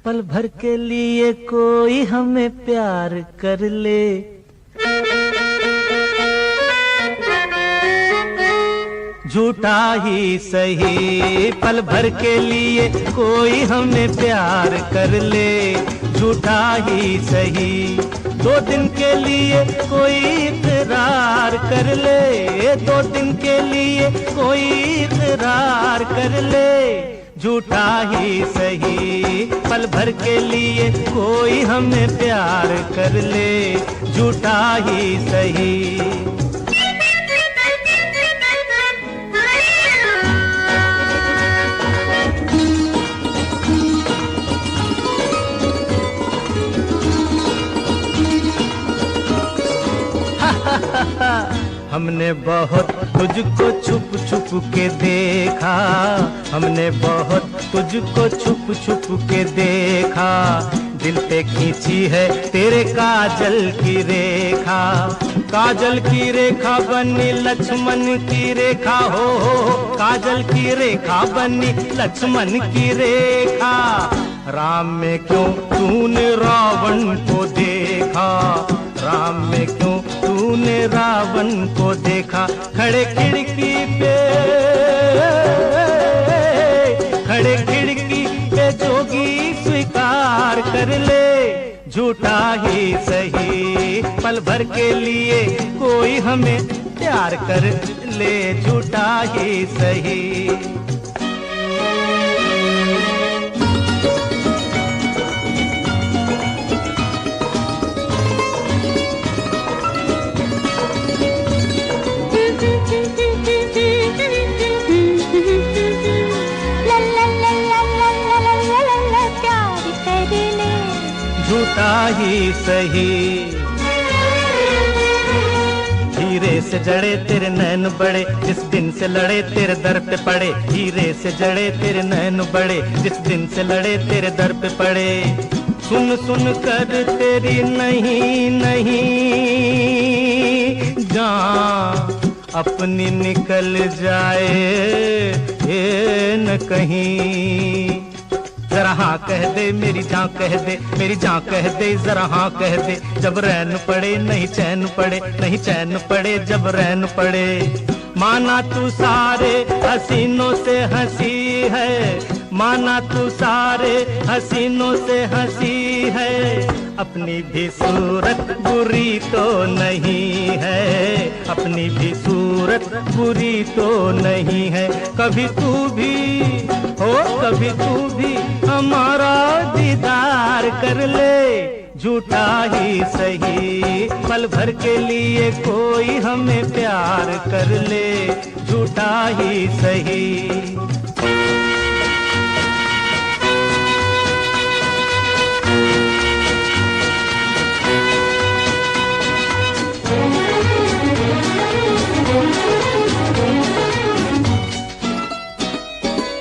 पल भर के लिए कोई हमें प्यार कर ले, झूठा ही सही। पल भर के लिए कोई हमें प्यार कर ले, झूठा ही सही। 2 दिन के लिए कोई इकरार कर ले, 2 दिन के लिए कोई इकरार कर ले, झूठा ही सही। पल भर के लिए कोई हमें प्यार कर ले, झूठा ही सही। हमने बहुत तुझको छुप छुप के देखा, हमने बहुत तुझको छुप छुप के देखा। दिल पे खींची है तेरे काजल की रेखा, काजल की रेखा बनी लक्ष्मण की रेखा, हो काजल की रेखा बनी लक्ष्मण की रेखा। राम में क्यों तूने रावण को देखा, राम में क्यों तूने रावण को देखा। खड़े खिड़की पे, खड़े खिड़की पे जोगी स्वीकार कर ले, झूठा ही सही। पल भर के लिए कोई हमें प्यार कर ले, झूठा ही सही। झूठा ही सही। हीरे से जड़े तेरे नैन बड़े, जिस दिन से लड़े तेरे दर पे पड़े। हीरे से जड़े तेरे नैन बड़े, जिस दिन से लड़े तेरे दर पे पड़े। सुन सुन कर तेरी नहीं नहीं जान अपनी निकल जाए ये न कहीं। जरा हाँ कह दे मेरी जान, कह दे मेरी जान, कह दे जरा हाँ कह दे। जब रैन पड़े नहीं चैन पड़े, नहीं चैन पड़े जब रैन पड़े। माना तू सारे हसीनों से हंसी है, माना तू सारे हसीनों से हंसी है। अपनी भी सूरत बुरी तो नहीं है, अपनी भी सूरत बुरी तो नहीं है। कभी तू भी हो, कभी तू भी हमारा दीदार कर ले, झूठा ही सही। पल भर के लिए कोई हमें प्यार कर ले, झूठा ही सही।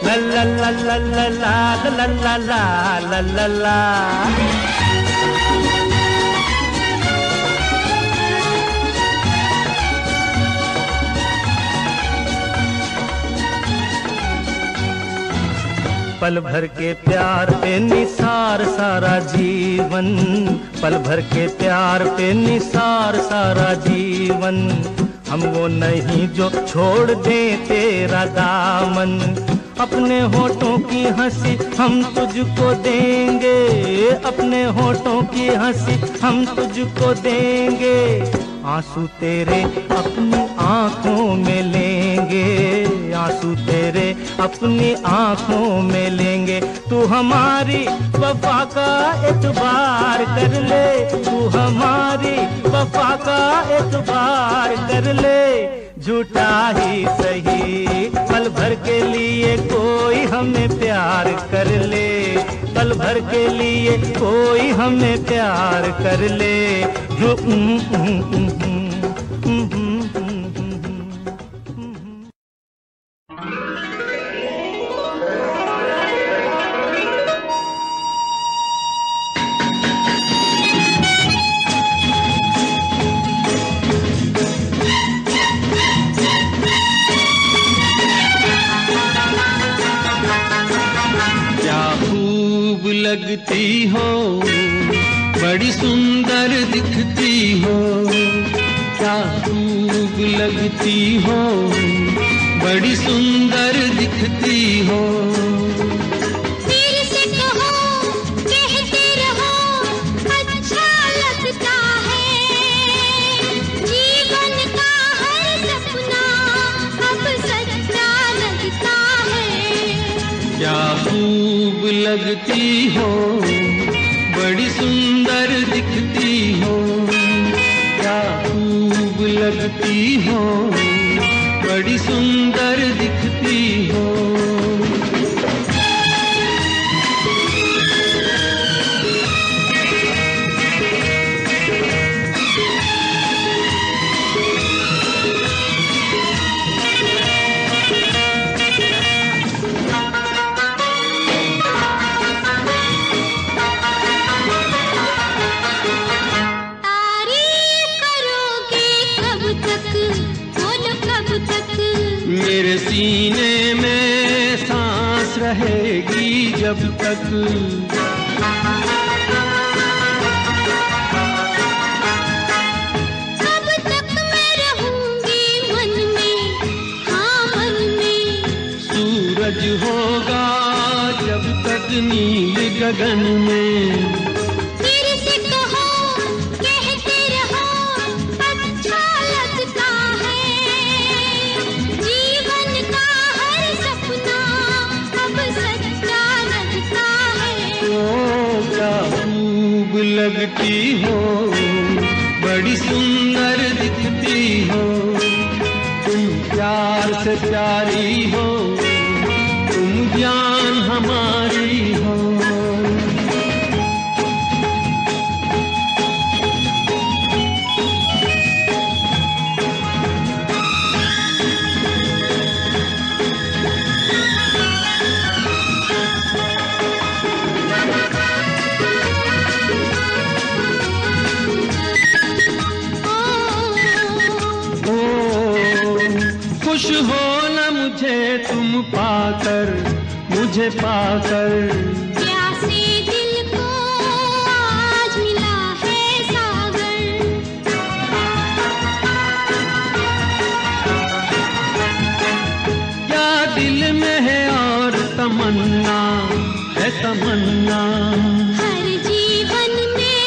ला ला ला ला ला ला ला ला ला ला। पल भर के प्यार पे निसार सारा जीवन, पल भर के प्यार पे निसार सारा जीवन। हम वो नहीं जो छोड़ दे तेरा दामन। अपने होठों की हंसी हम तुझको देंगे, अपने होठों की हंसी हम तुझको देंगे। आंसू तेरे अपनी आंखों में लेंगे, आंसू तेरे अपनी आंखों में लेंगे। तू हमारी वफा का एतबार कर ले, तू हमारी वफा का एतबार कर ले, झूठा ही सही। पल भर के लिए कोई हमें प्यार कर ले, पल भर के लिए कोई हमें प्यार कर ले। लगती हो, बड़ी सुंदर दिखती हो, क्या खूब लगती हो, बड़ी सुंदर दिखती हो। फिर से कहो, कहते रहो, अच्छा लगता है, जीवन का हर सपना अब सच्चा लगता है। क्या खूब लगती हो, बड़ी सुंदर दिखती हो, क्या खूब लगती हो, बड़ी सुंदर दिखती हो। मेरे सीने में सांस रहेगी जब तक, तब तक मैं रहूंगी मन में, हाँ मन में। सूरज होगा जब तक नील गगन में। फिर से कहो, कहते रहो, अच्छा लगता है, जीवन का हर सपना अब सच्चा लगता है। ओ क्या खूब लगती हो, बड़ी सुंदर दिखती हो, तुम प्यार से प्यारी हो, तुम जान हमारी हो। खुश हो न मुझे तुम पाकर, मुझे पाकर, प्यासे दिल को आज मिला है सागर। क्या दिल में है और तमन्ना है तमन्ना, हर जीवन में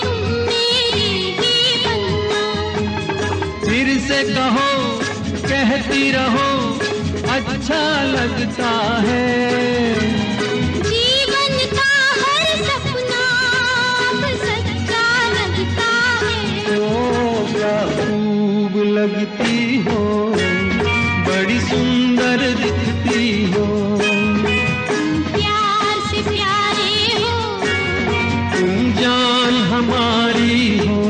तुम मेरे ही बनना। फिर से कहो, कहती रहो, अच्छा लगता है, जीवन का हर सपना अब सच्चा लगता है। ओ क्या खूब लगती हो, बड़ी सुंदर दिखती हो, प्यार से प्यारे हो, तुम जान हमारी हो,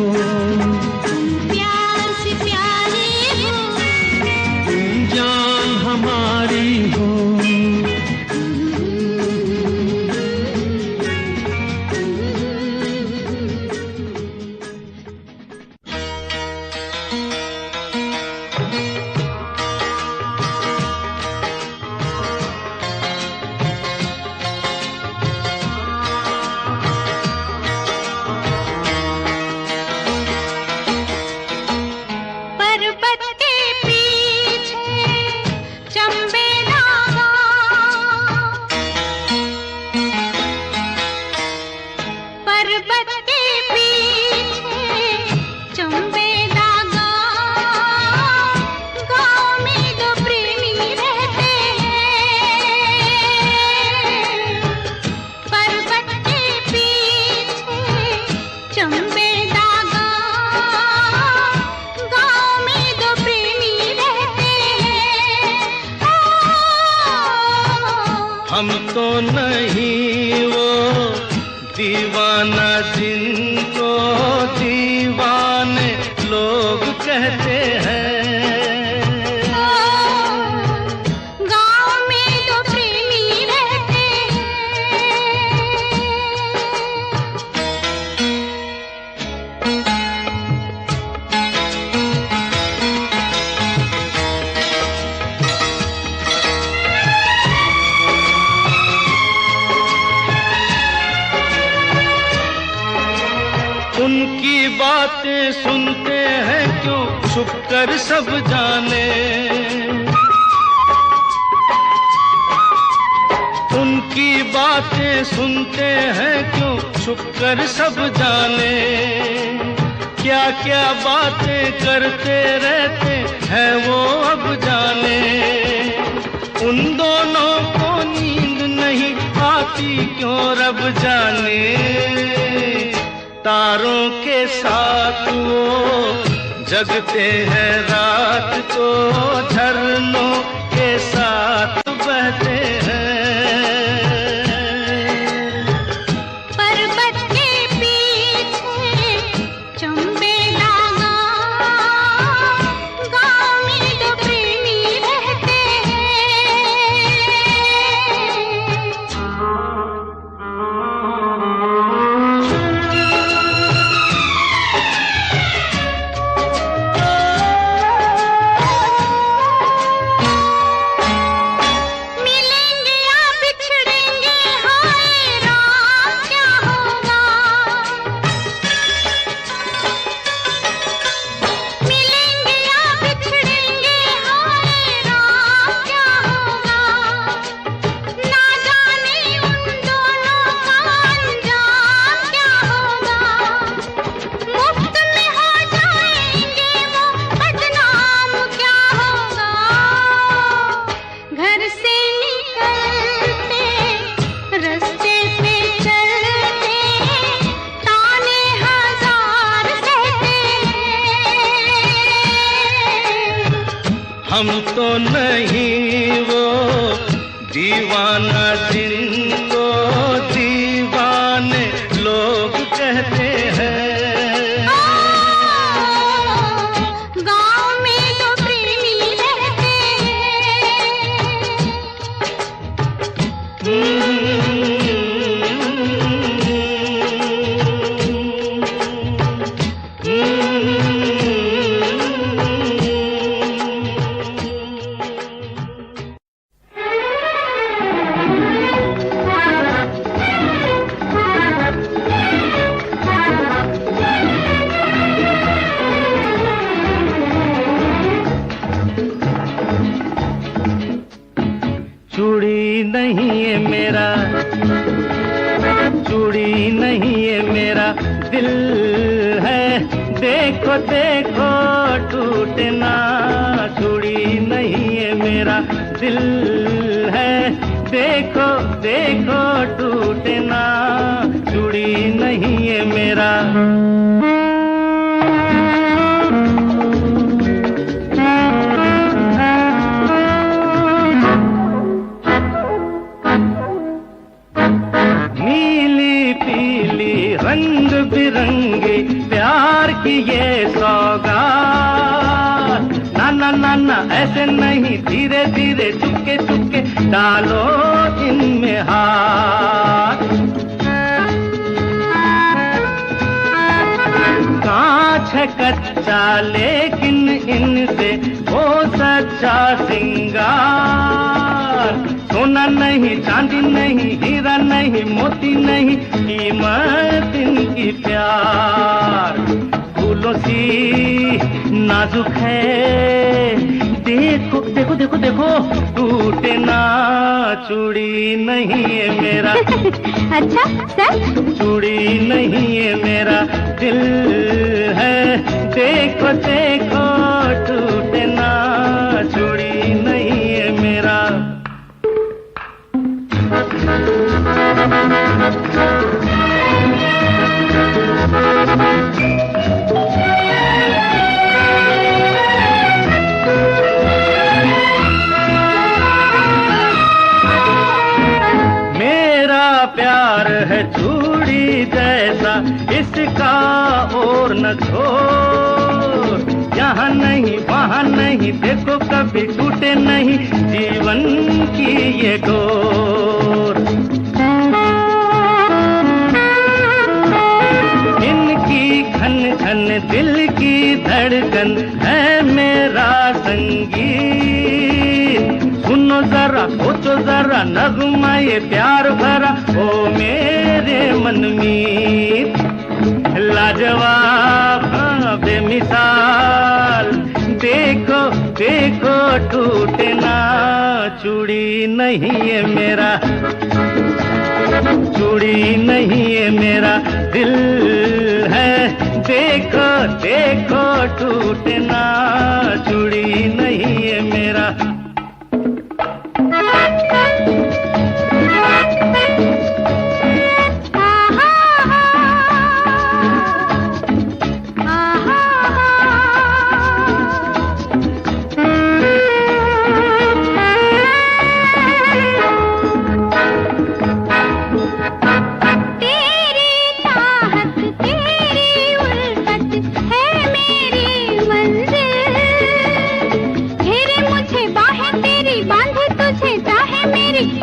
प्यार से प्यारे हो, तुम जान हमारी हो। पर्वत के पीछे चंबेला गाँव, पर्वत के पीछे चंबेला गाँव, गाँव में दो प्रेमी रहते हैं। पर्वत के पीछे चंबेला गाँव में दो प्रेमी रहते हैं। हम तो नहीं वो दीवाना जिनको दीवाने लोग कहते हैं। गाँव में दो प्रेमी रहते हैं। बातें सुनते हैं क्यों छुप कर सब जाने, उनकी बातें सुनते हैं क्यों छुप कर सब जाने, क्या क्या बातें करते रहते हैं वो अब जाने। उन दोनों को नींद नहीं आती क्यों रब जाने, तारों के साथ वो जगते हैं रात को, झरनों के साथ बहते हैं। पर्वत के पीछे चंबेला गाँव में दो प्रेमी रहते हैं। मिलेंगे या बिछड़ेंगे हाय राम क्या होगा, मिलेंगे या बिछड़ेंगे हाय राम क्या होगा, ना जाने उन दोनों का अंजाम क्या होगा। मुफ्त में हो जाएंगे वो बदनाम क्या होगा, घर से निकलते रास्ते पे चलते ताने हजार सहते हैं। हम तो नहीं वो दीवाना जिनको दीवाने लोग कहते हैं। गाँव में दो प्रेमी रहते चूड़ी नहीं है मेरा, चूड़ी नहीं है मेरा दिल है, देखो देखो टूटे ना। चूड़ी नहीं है मेरा दिल है, देखो देखो टूटे ना। चूड़ी नहीं है मेरा। नीली पीली रंग बिरंगी प्यार की ये सौगात, ना ना ना ना ऐसे नहीं, धीरे धीरे चुपके चुपके डालो इनमें हाथ। कांच है कच्चा लेकिन इनसे वो सच्चा सिंगार। सोना नहीं, चांदी नहीं, हीरा नहीं, मोती नहीं, कीमत इनकी प्यार। फूलों सी नाजुक है, देखो देखो देखो देखो टूटे ना। चूड़ी नहीं है मेरा अच्छा सर, चूड़ी नहीं है मेरा दिल है, देखो देखो टूटे ना। चूड़ी नहीं है मेरा। मेरा प्यार है चूड़ी जैसा, इसका और न छोड़। यहाँ नहीं वहाँ नहीं, देखो कभी टूटे नहीं जीवन की ये डोर। इनकी खन खन दिल की धड़कन है मेरा संगीत। सुनो जरा सोचो जरा नगमा ये प्यार भरा, ओ मेरे मनमीत। लाजवाब हाँ बेमिसाल, देखो देखो टूटे ना चूड़ी नहीं है मेरा, चूड़ी नहीं है मेरा दिल है, देखो देखो टूटे ना चूड़ी नहीं है मेरा।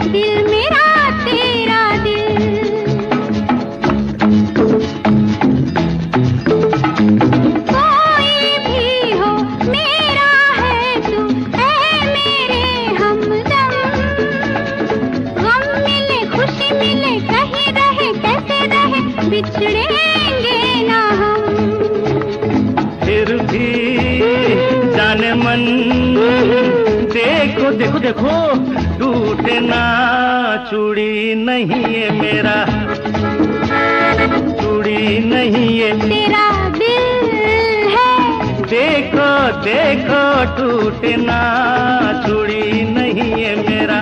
दिल मेरा तेरा दिल, कोई भी हो मेरा है तू, है मेरे हमदम। गम मिले खुशी मिले कहीं रहे कैसे रहे, बिछड़ेंगे ना हम। फिर भी जाने मन देखो देखो देखो टूटे ना चूड़ी नहीं है मेरा, चूड़ी नहीं है तेरा दिल है, देखो देखो टूटे ना चूड़ी नहीं है मेरा।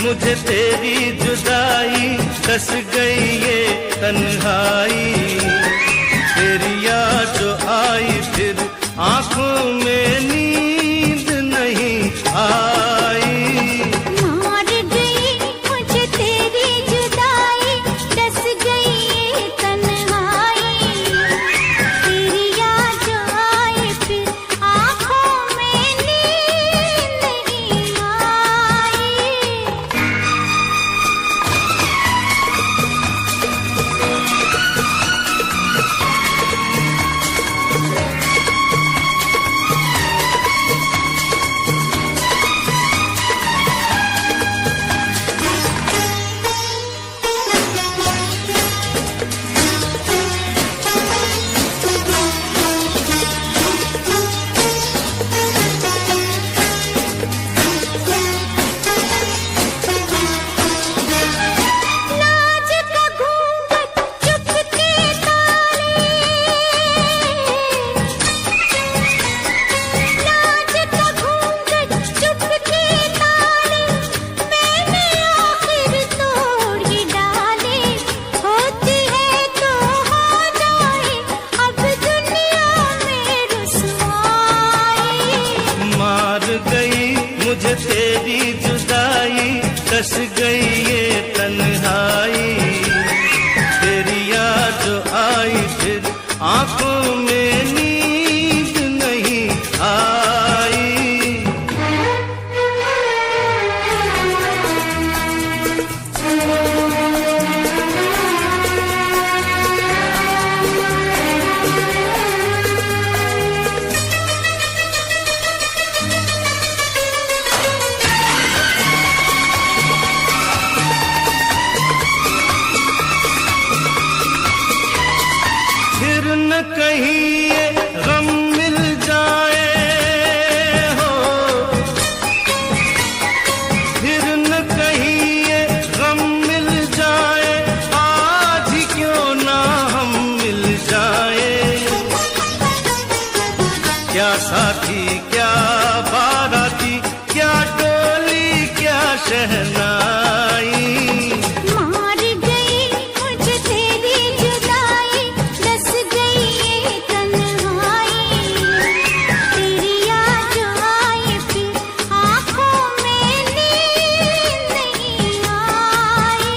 मुझे तेरी जुदाई, दस गई ये तन्हाई, तेरी याद जो आई फिर आंखों में नींद नहीं आई। मार गई मुझे तेरी जुदाई, दस गई ये तन्हाई, तेरी याद जो आई फिर आंखों में नींद नहीं आई। कहीं ये गम मिल जाए हो, फिर न कहीं ये गम मिल जाए, आज ही क्यों ना हम मिल जाए। क्या साथी क्या बाराती, क्या डोली क्या शहनाई, मार गई मुझे तेरी जुदाई, डस गई ये तन्हाई, तेरी याद आई फिर आँखों में नींद नहीं आई।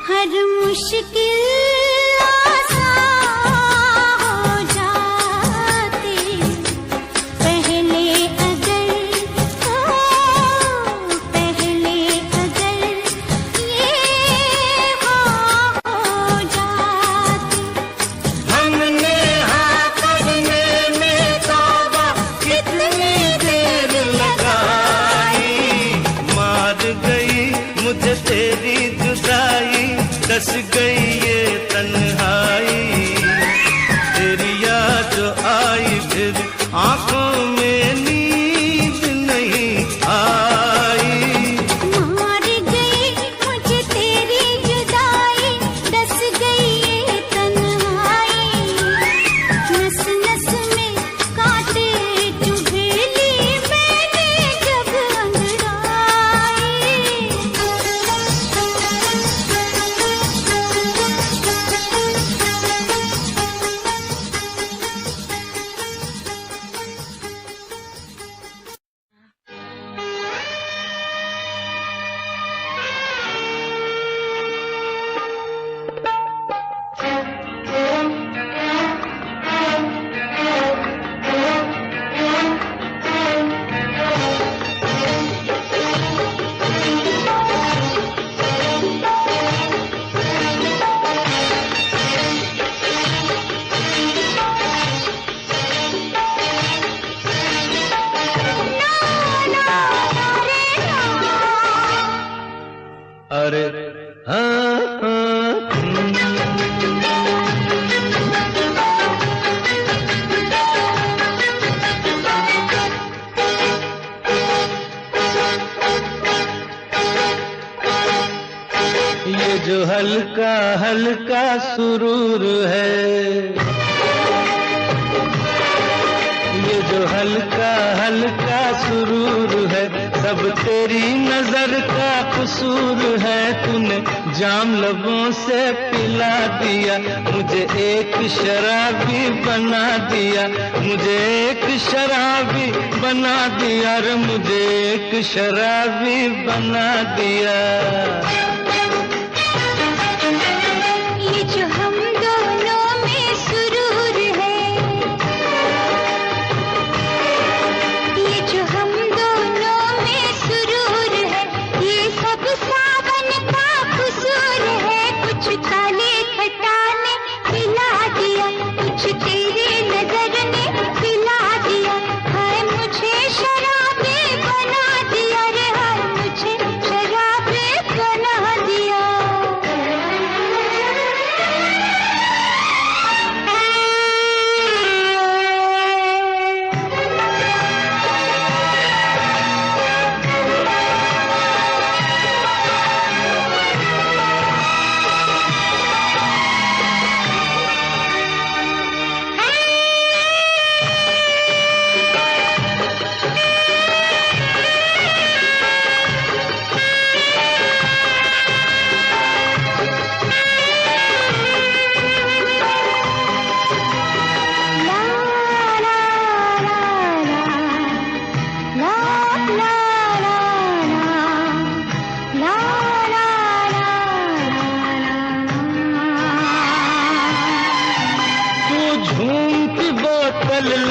हर मुश्किल आसान हो जाती, पहले अगर ये हो जाती। हमने हाँ करने में तौबा कितनी देर लगाई, मार गई मुझे तेरी जुदाई, डस गई ये तन्हाई, तेरी याद आई फिर आंखों में नींद नहीं आई। मार गई मुझे तेरी जुदाई, डस गई ये तन्हाई, नस नस में कांटे चुभे ली मैंने जब अरे हाँ ये जो हल्का हल्का सुरूर है, ये जो हल्का हल्का सुरूर है, सब तेरी नजर का कसूर है। तूने जाम लबों से पिला दिया, मुझे एक शराबी बना दिया, मुझे एक शराबी बना दिया रे, मुझे एक शराबी बना दिया। ये जो हम दोनों में सुरूर है, ये जो हम दोनों में सुरूर है, ये सब सावन का कसूर है। कुछ काले खटा ने पिला दिया, कुछ तेरी नजर ने पिला दिया, हाय मुझे शराबी बना दिया रे, हाय मुझे शराबी बना दिया।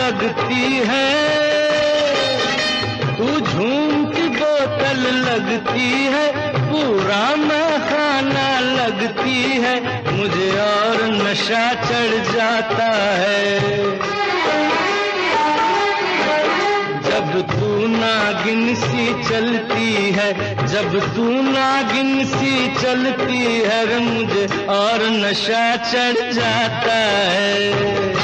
लगती है तू झूमती बोतल लगती है, पूरा मैं खाना लगती है, मुझे और नशा चढ़ जाता है। जब तू नागिन सी चलती है, जब तू नागिन सी चलती है, मुझे और नशा चढ़ जाता है।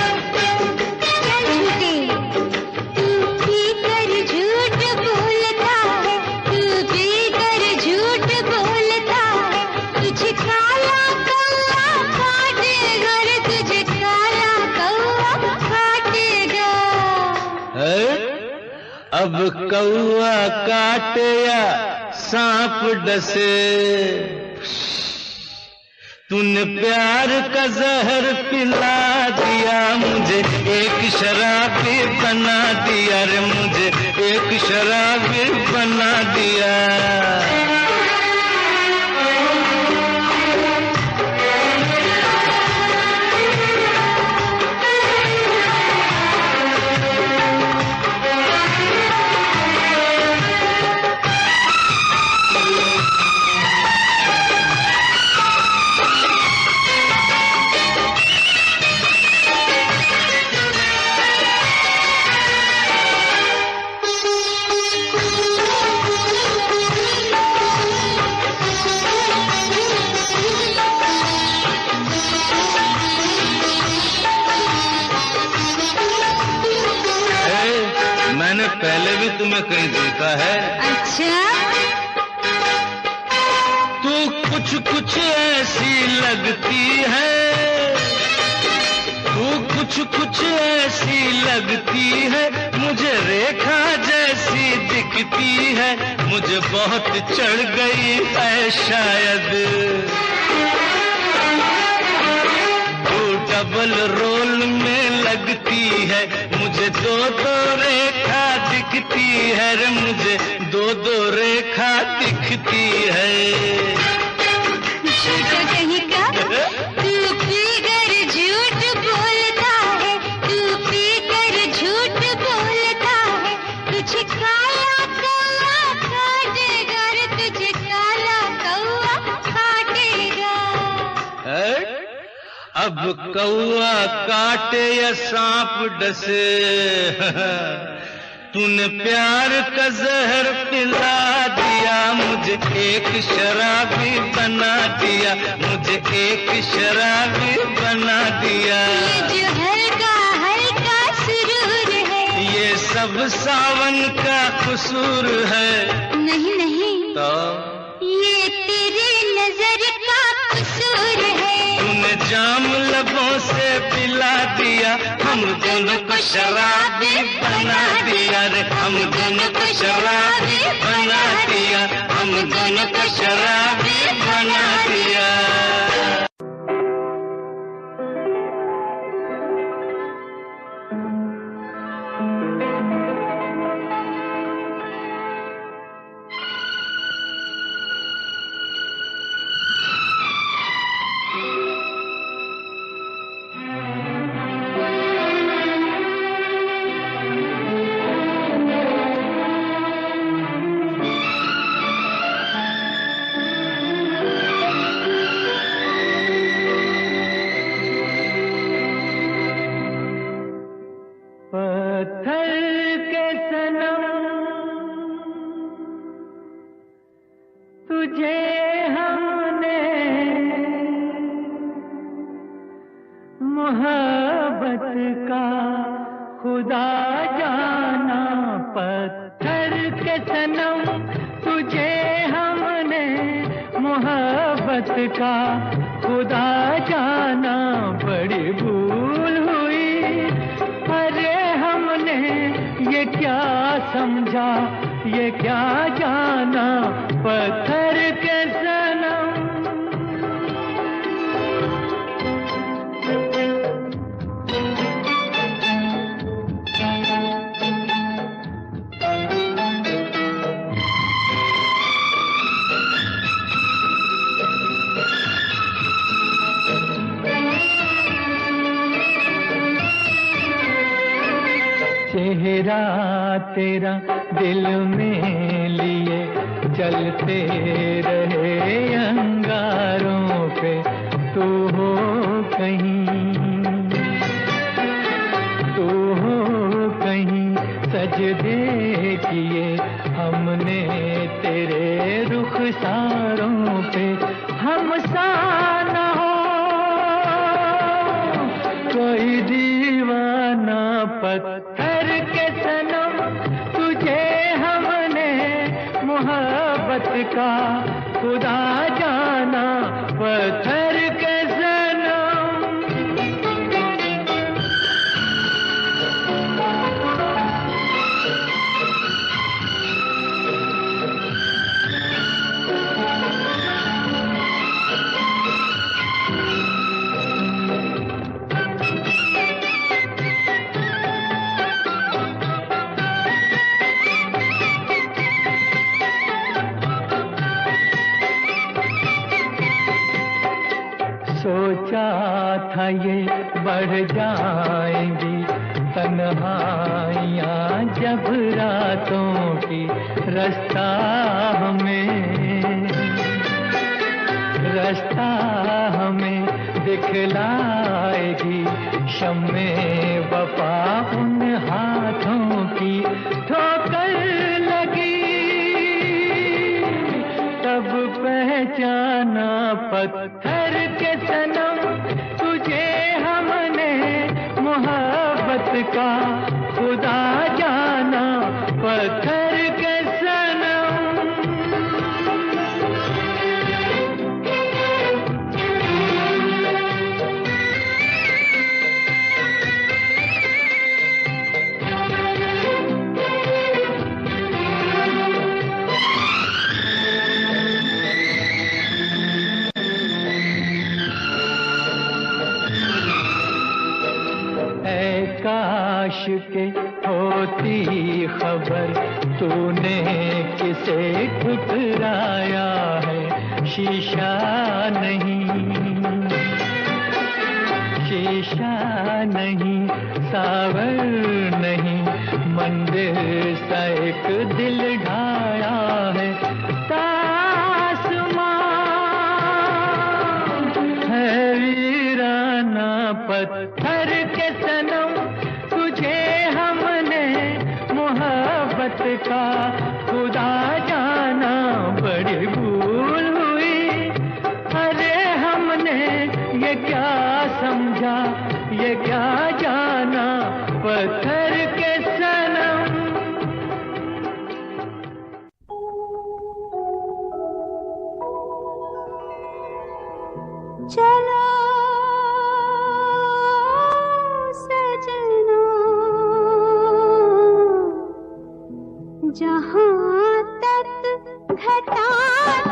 अब कौआ काटे या सांप डसे, तूने प्यार का जहर पिला दिया, मुझे एक शराबी बना दिया रे, मुझे एक शराबी बना दिया। मैंने पहले भी तुम्हें कहीं देखा है। अच्छा? तू कुछ कुछ ऐसी लगती है, तू कुछ कुछ ऐसी लगती है, मुझे रेखा जैसी दिखती है, मुझे बहुत चढ़ गई है शायद। डबल रोल में लगती है, मुझे दो दो रेखा दिखती है रे, मुझे दो दो रेखा दिखती है। झूठा कहीं का, तू पीकर झूठ बोलता है, तू पीकर झूठ बोलता है, तुझे काला कौवा काटेगा रे, तुझे काला कौवा काटेगा। अब कौआ काटे या सांप डसे, तूने प्यार का जहर पिला दिया, मुझे एक शराबी बना दिया, मुझे एक शराबी बना दिया। ये जो हल्का हल्का सुरूर है, ये सब सावन का कसूर है। नहीं नहीं, तो ये तेरी नजर का कसूर है। तूने जाम लबों से पिला दिया, हम दोनों को शराबी बना दिया रे, हम दोनों को शराबी बना दिया, हम दोनों को शराबी बना दिया। का खुदा जाना बड़ी भूल हुई। अरे हमने ये क्या समझा, ये क्या जाना पत्थर के सनम। चेहरा तेरा दिल में लिए चलते रहे अंगारों पे, तू हो कहीं, तू हो कहीं, सजदे किए हमने तेरे रुखसारों पे। हम सा न हो कोई दीवाना पत्थर के सनम, तुझे हमने मोहब्बत का खुदा जाना, पत्थर के सोचा था ये बढ़ जाएंगी तन्हाइयाँ जब रातों की, रास्ता हमें दिखलाएगी शम्मे वफा उन हाथों की। ठोकर लगी तब पहचाना पत्थर के सनम, तुझे हमने मोहब्बत का खुदा जाना, पत्थर के काश के होती खबर, तूने किसे ठुकराया है। शीशा नहीं, सावर नहीं, मंदिर सा एक दिल ढाया है। तासमान है वीराना पत्थर के सनम, तुझे हमने मोहब्बत का खुदा जाना, बड़ी भूल हुई। अरे हमने ये क्या समझा, ये क्या जाना, पत्थर के सनम। चलो सजना जहाँ तक घटा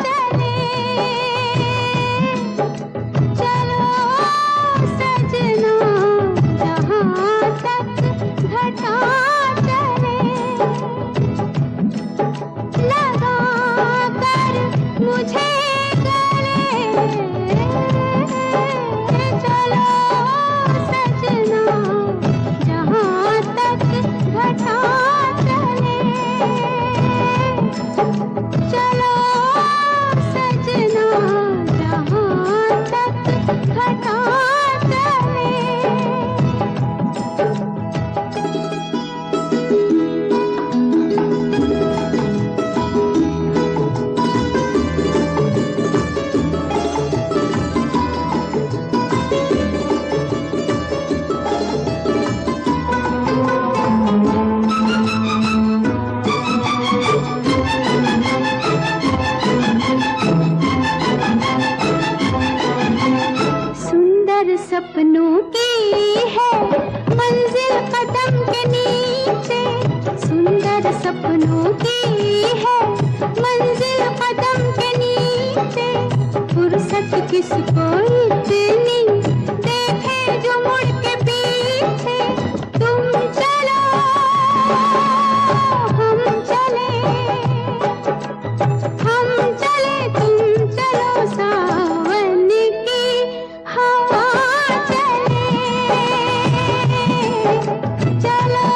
चले, चलो सजना जहाँ तक घटा चले, लगा कर मुझे गले, चलो सजना जहाँ तक घटा चले, चलो सजना जहाँ तक घटा चले। सुंदर सपनों की है मंजिल कदम के नीचे, सुंदर सपनों की है मंजिल कदम के नीचे, फुर्सत किसको इतनी देखे जो मुड़ के पीछे। तुम चलो हम चले, हम चले तुम चलो, सावन की हवा चले, चलो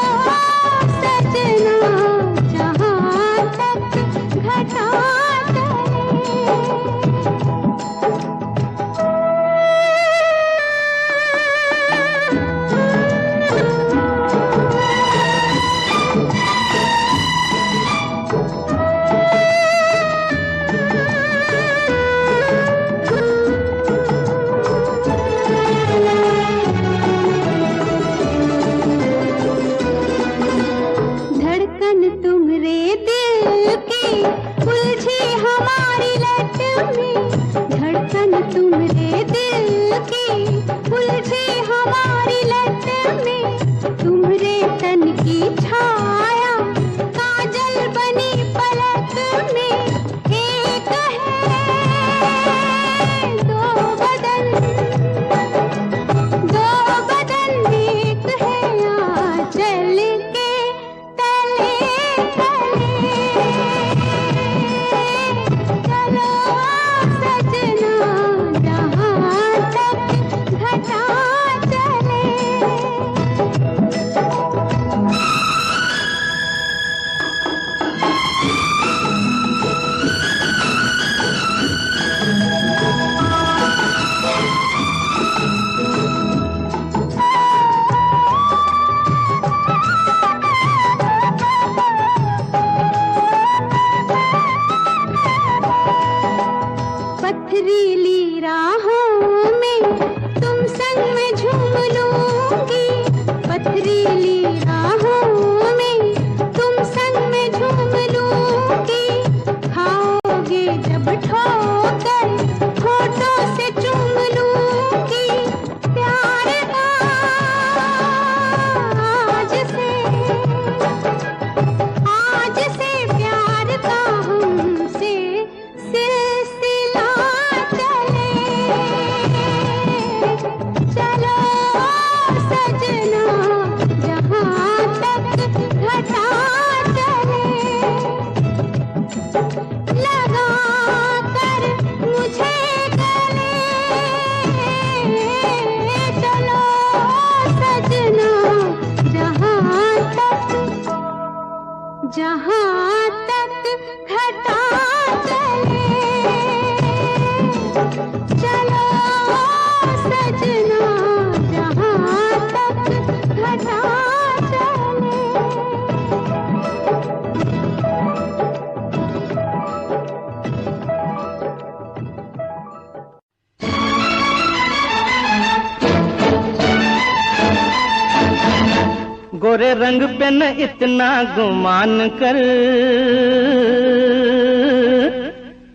गोरे रंग पे न इतना गुमान कर,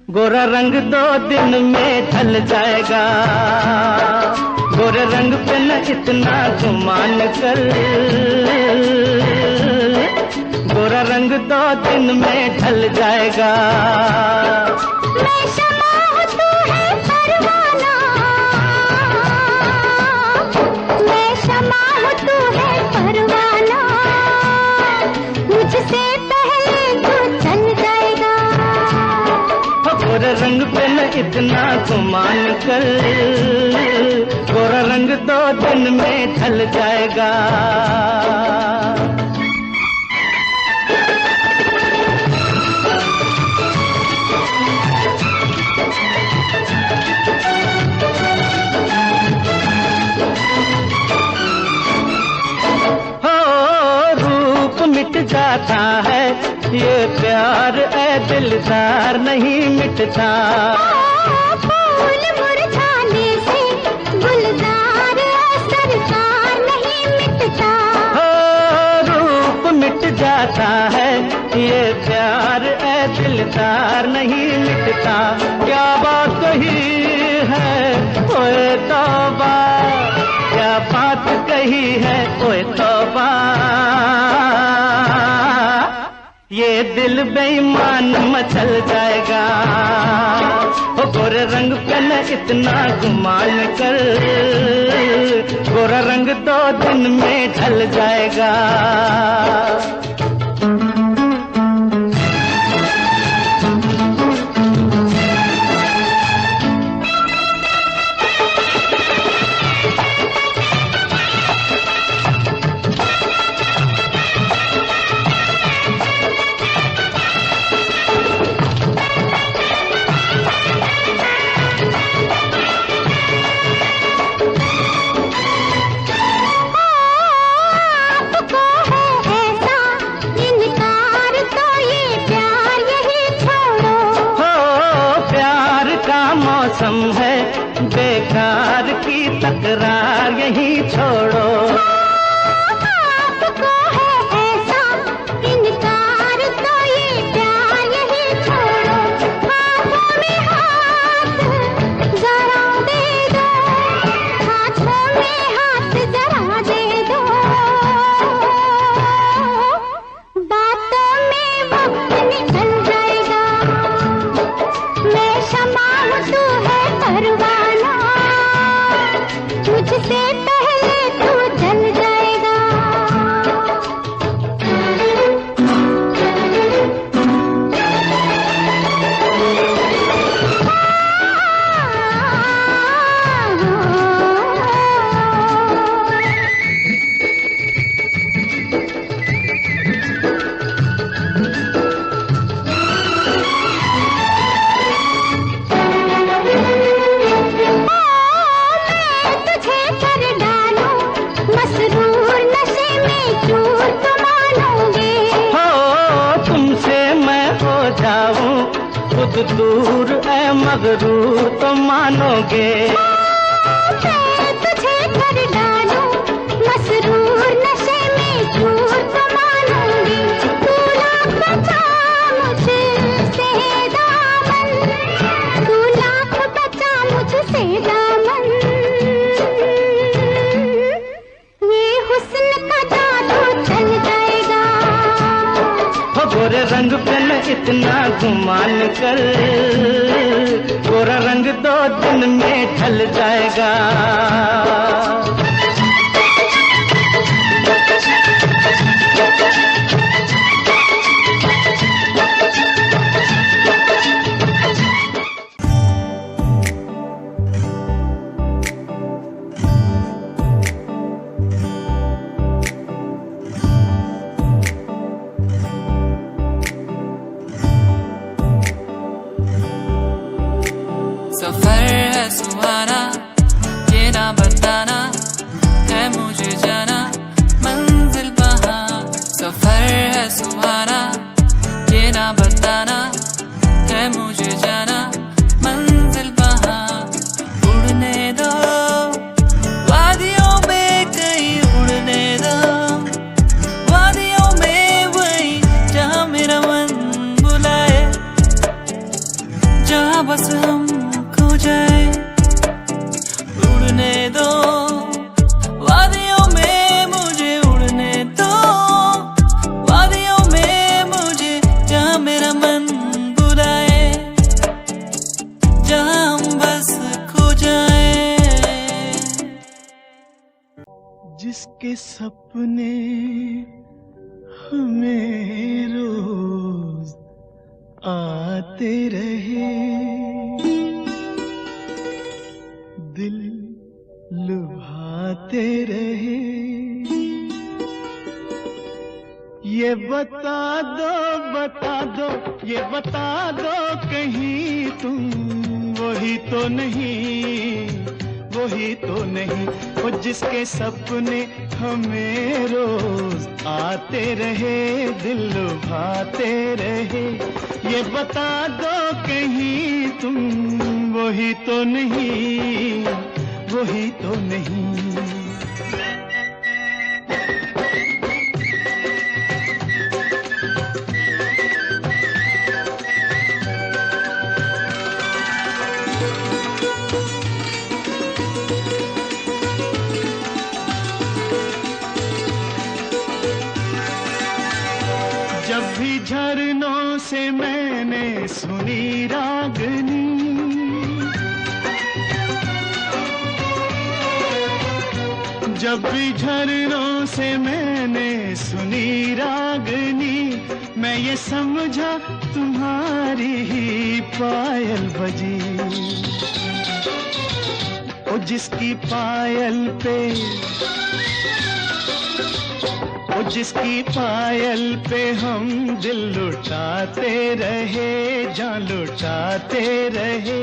गोरा रंग 2 दिन में ढल जाएगा। गोरे रंग पे न इतना गुमान कर, गोरा रंग 2 दिन में ढल जाएगा। मैं शमा हूँ तू है परवाना, मैं शमा हूँ तू है परवाना, मुझसे पहले तू चल जाएगा। गोरे रंग पे न इतना गुमान कर, गोरा रंग 2 दिन में ढल जाएगा। मिट जाता है ये प्यार, ऐ दिलदार नहीं मिटता। फूल मुरझाने से गुलजार सरकार नहीं मिटता। रूप मिट जाता है ये प्यार, ऐ दिलदार नहीं मिटता। क्या बात कही है ओए तौबा, क्या बात कही है ओए तौबा। ये दिल बेईमान मचल जाएगा। ओ गोरे रंग पे न इतना गुमान कर, गोरा रंग 2 दिन में ढल जाएगा। मौसम है बेकार की तकरार यही छोड़ो। आपको है ऐसा इनकार तो ये प्यार यही छोड़ो। हाथों में हाथ जरा दे दो, हाथों में हाथ जरा दे दो। बातों में वक्त निकल जाएगा। मैं शमा हूँ तू है परवाना, मुझसे पहले तू जल जाएगा। खुद दूर ऐ मगरूर तो मानोगे। मैं तुझे कर डालूं मसरूर नशे में चूर तो मानूंगी। तू लाख बचा मुझसे दामन, तू लाख बचा मुझसे दामन। ये हुस्न का जादू चल जाएगा। गोरे रंग पे न इतना गुमान कर, गोरा रंग 2 दिन में ढल जाएगा। सफर है सुहाना, ये ना बताना है मुझे जाना मंजिल वहाँ। सफर है सुहाना, ये ना बताना है मुझे जाना मंजिल वहाँ। उड़ने दो वादियों में कहीं उड़ने दो, सपने हमें रोज आते रहे, दिल लुभाते रहे। ये बता दो, ये बता दो कहीं तुम वही तो नहीं, वही तो नहीं, वो जिसके सपने हमें रोज आते रहे, दिल लुभाते रहे। ये बता दो कहीं तुम वही तो नहीं, वही तो नहीं। जब भी झरनों से मैंने सुनी रागनी, जब भी झरनों से मैंने सुनी रागनी, मैं ये समझा तुम्हारी ही पायल बजी। ओ जिसकी पायल पे, ओ जिसकी पायल पे हम दिल लुटाते रहे, जान लुटाते रहे।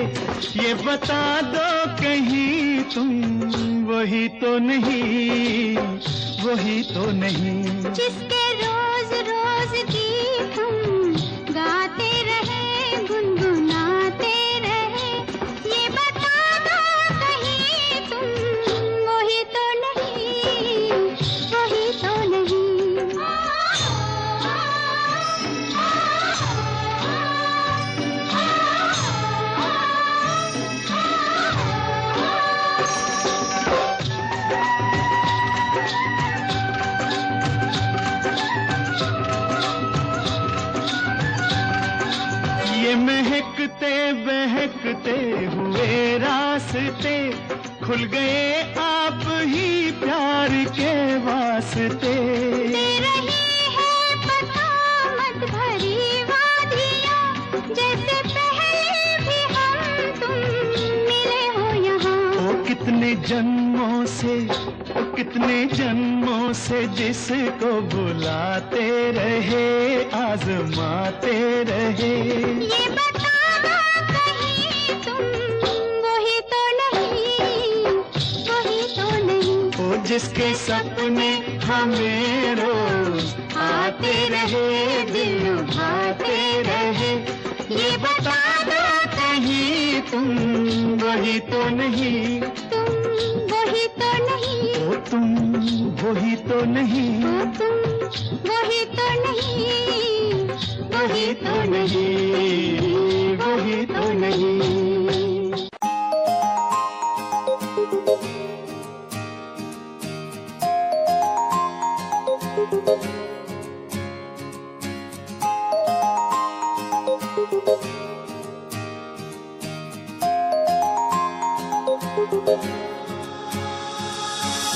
ये बता दो कहीं तुम वही तो नहीं, वही तो नहीं, जिसके रोज रोज गीत हम गाते रहे, गुनगुनाते रहे। ये बता दो कहीं तुम वही तो नहीं, वही तो नहीं। ये महकते बहकते हुए रास्ते खुल गए आप ही प्यार के वास्ते। दे रही है बसामत भरी वादियाँ, जैसे पहले भी हम तुम मिले हो यहाँ। ओ कितने जन्मों से, ओ कितने जन्मों से जिसको बुलाते रहे, आजमाते रहे। ये बता दो कहीं तुम वही तो नहीं, वही तो नहीं, ओ जिसके सपने हमें रोज आते रहे, दिल लुभाते रहे। ये बता दो कहीं तुम वही तो नहीं, तुम वही तो नहीं, ओ तुम वही तो नहीं, तुम वही तो नहीं, वही तो नहीं, वही तो नहीं।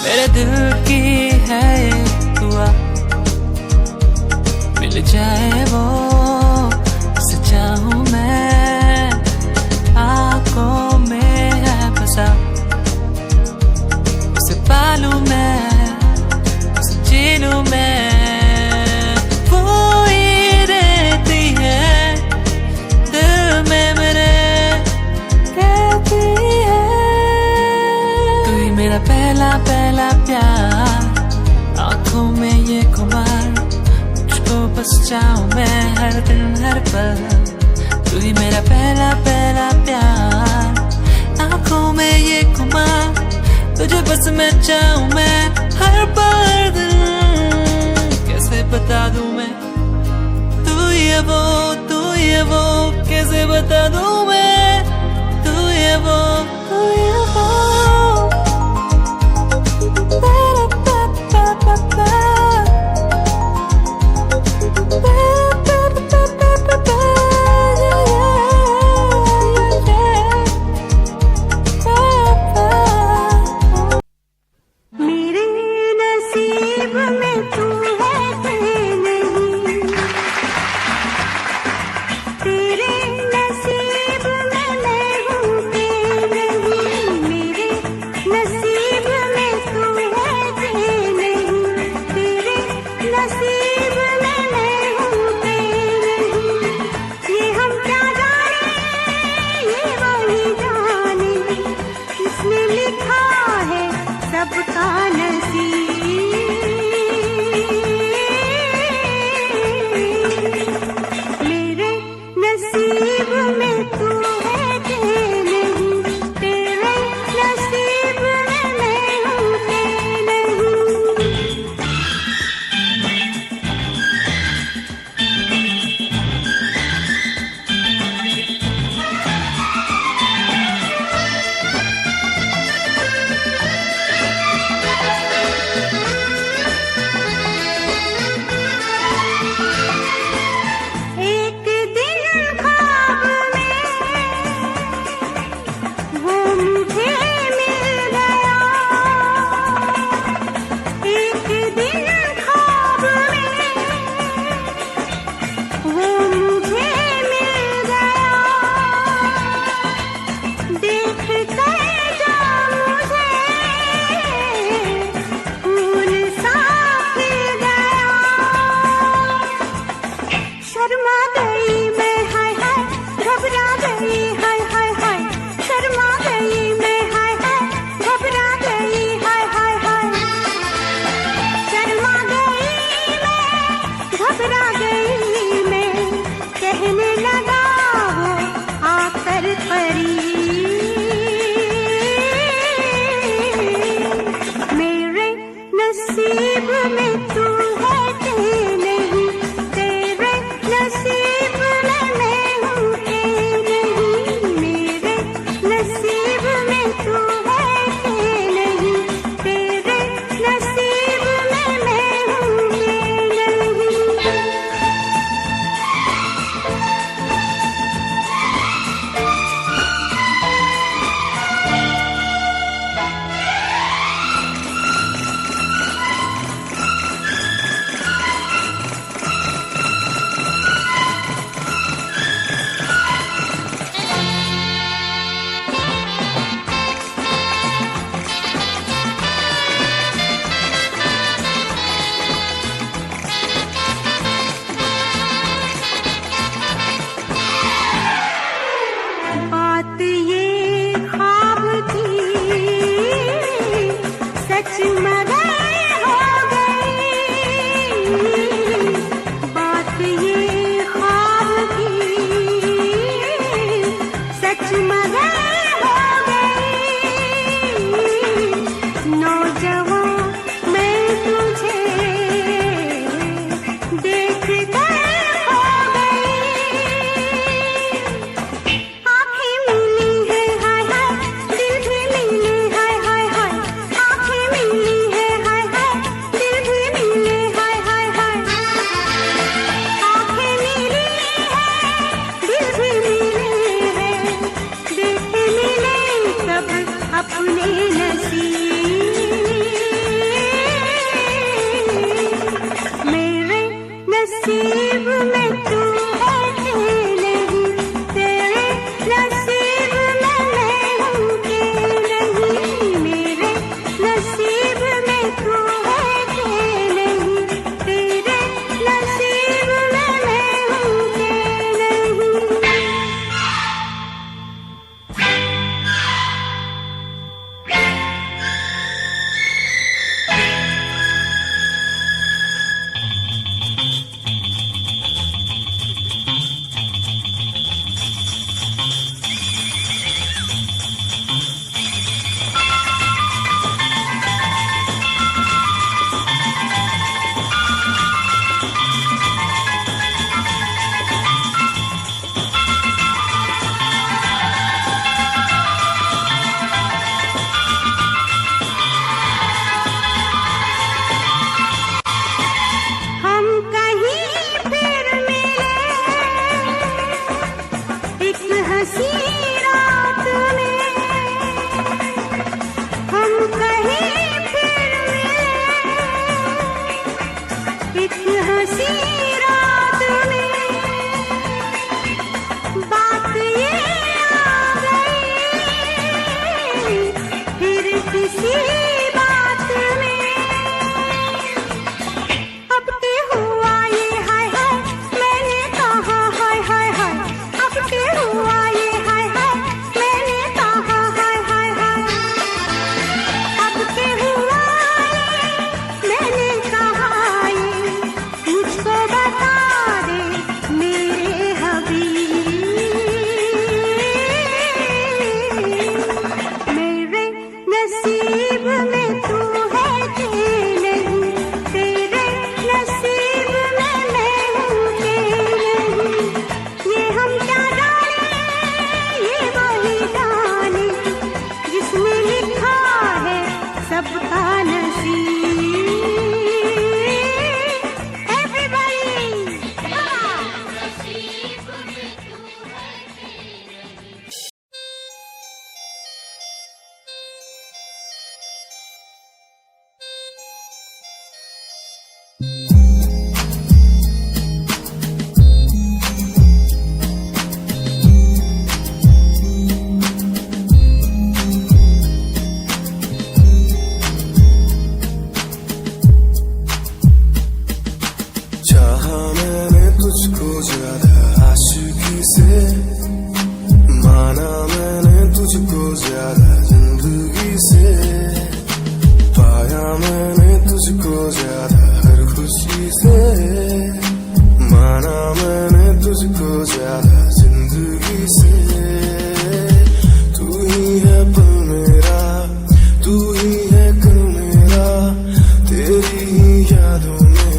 मेरे दिल की है दुआ, मिल जाए वो जिसे चाहूं मैं, आंखों में है बसा, उसे पालूं मैं, उसे जी लूं मैं। वो ही रहती है दिल में मेरे, कहती है तू ही मेरा पहला पहला प्यार, आंखों में ये खुमार, मुझको बस चाहूं मैं हर दिन हर पल। तू ही मेरा पहला पहला प्यार, आंखों में ये खुमार, तुझे बस मैं चाहूं मैं हर पल दिन। कैसे बता दूं मैं तू ये वो, तू ये वो, कैसे बता दूं मैं तू ये वो, तू ये वो। मेरे नसीब में तू है कि नहीं, तेरे नसीब में मैं हूँ कि नहीं, मेरे नसीब में तू है कि नहीं, तेरे नसीब में मैं हूँ कि नहीं। ये हम क्या जाने, ये वही जाने, किसने लिखा है सबका नसीब। मेरे नसीब में तू है कि नहीं, तेरे नसीब में मैं हूँ कि नहीं। एक दिन ख्वाब में वो मुझे मिल गया, एक दिन ख्वाब में वो मुझे मिल गया, देख कर जो मुझे फूल सा खिल गया। शर्मा गई मैं हाय हाय, घबरा गई हाय हाय हाय, शर्मा गई मैं हाय हाय, घबरा गई हाय हाय हाय, शर्मा गई मैं, घबरा गई मैं, कहने लगा वो आकर करीब। मेरे नसीब में तू है कि नहीं, तेरे नसीब में मैं हूँ कि नहीं, मेरे नसीब में तू है कि नहीं, तेरे नसीब में मैं हूँ कि नहीं। बात ये ख्वाब थी सच मगर हो गई, बात ये ख्वाब थी सच मगर हो गई। नौजवान मैं तुझे देख कर हो गई, आँखें मिली है हाय हाय, दिल भी मिले हाय हाय हाय, आँखें मिली है हाय हाय, दिल भी मिले हाय हाय हाय, आँखें मिली है, दिल भी मिले हैं, देख मिले सब अपने नसीब। मेरे नसीब में तू है कि नहीं, तेरे नसीब में मैं हूँ कि नहीं, मेरे नसीब में तू है कि नहीं, तेरे नसीब में मैं हूँ कि नहीं। सी रात में बात ये आ गई, फिर किसी बात में अब के हुआ ये हाय हाय, मैंने कहा हाय हाय हाय, अब के हुआ ये हाय हाय, मैंने कहा हाय हाय हाय, अब के हुआ ये मैंने कहा ये, मुझको बता दे मेरे हबीब, मेरे नसीब में तू है कि नहीं, तेरे नसीब में मैं हूँ कि नहीं, ये हम क्या जाने, ये वही जाने जिसने लिखा है सबका नसीब। Everybody, come on! चाहा मैंने तुझको ज्यादा आशिकी से, माना मैंने तुझको ज्यादा जिंदगी से, पाया मैंने तुझको ज्यादा हर खुशी से, माना मैंने तुझको ज्यादा जिंदगी से, तू ही है पल मेरा, तू ही है कल मेरा, तेरी ही यादों में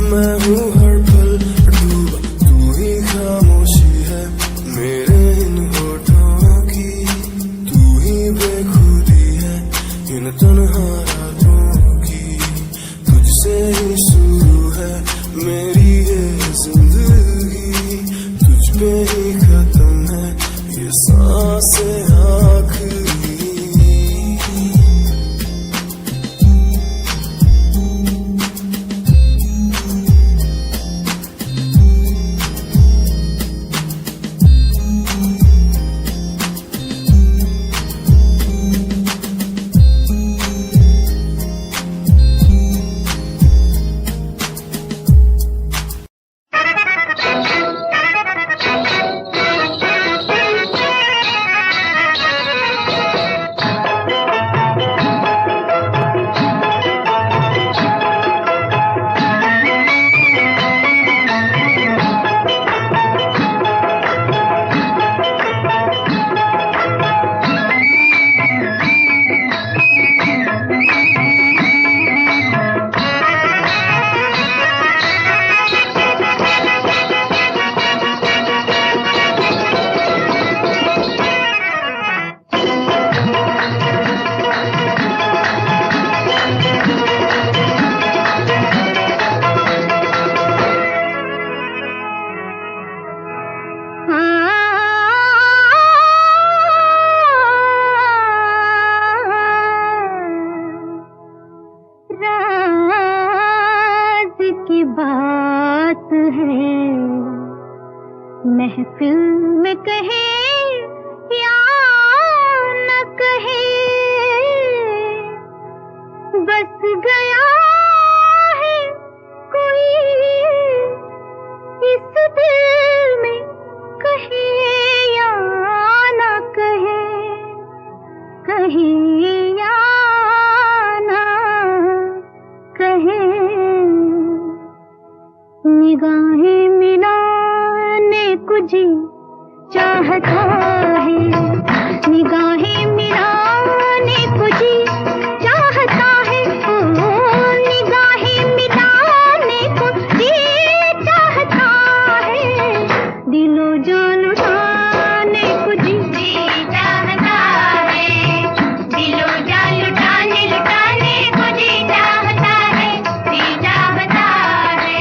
मैं हूँ हर पल डूबा, तू ही खामोशी है मेरे इन होठों की, तू ही बेखुदी है इन तन्हा रातों की, तुझसे ही शुरू है मेरी ये जिंदगी, तुझ पे ही खत्म है ये सांसें आखिरी। महफिल में कहे या न कहे, बस गया है कोई इस दिल में, कहे या न कहे, कहे या न कहे, निगाहें मिलाने को जी चाहता है, निगाहें मिलाने को जी चाहता है, ओ निगाहें मिलाने को जी चाहता है, दिलो जान लुटाने को जी चाहता है, दिलो जान लुटाने को जी चाहता है, जी चाहता है।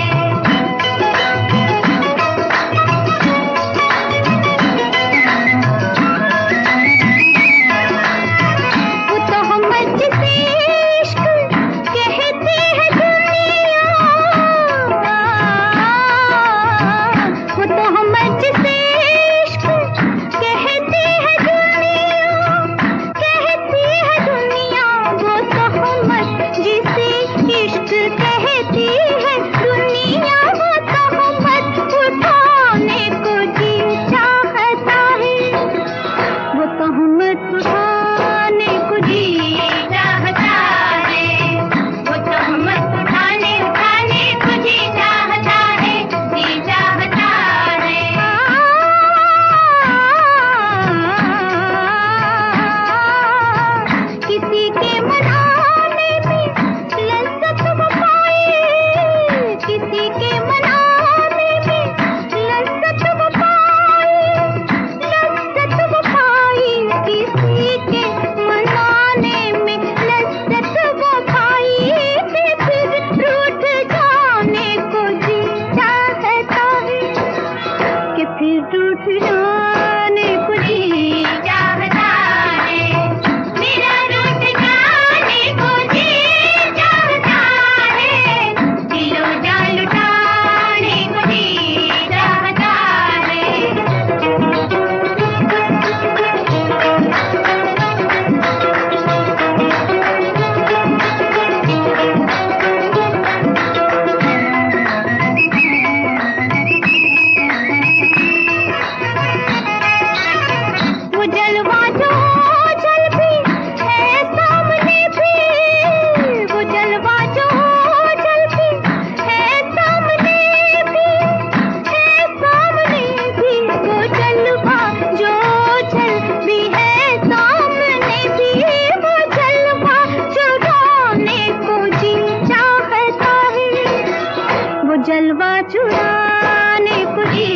जलवा चुराने को जी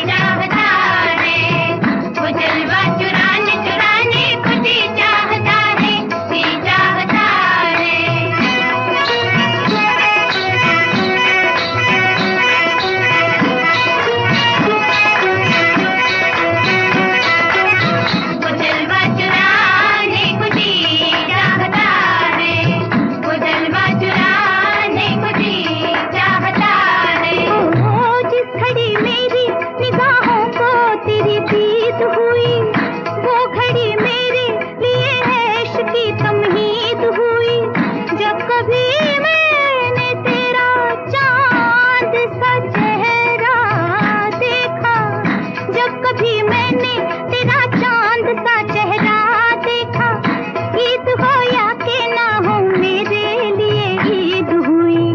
चाहता है, वो जलवा चुराने चुराने को जी चाहता है, जी चाहता है। वो जलवा चुराने को जी चाहता है, वो जलवा चुराने को जी चाहता है। ओ जिस घड़ी मेरी निगाहों को तेरी दीद हुई, वो घड़ी मेरे लिए ऐश की तमहीद हुई। जब कभी मैंने तेरा चांद सा चेहरा देखा, जब कभी मैंने तेरा चांद सा चेहरा देखा, ईद हो या के ना हो मेरे लिए ईद हुई।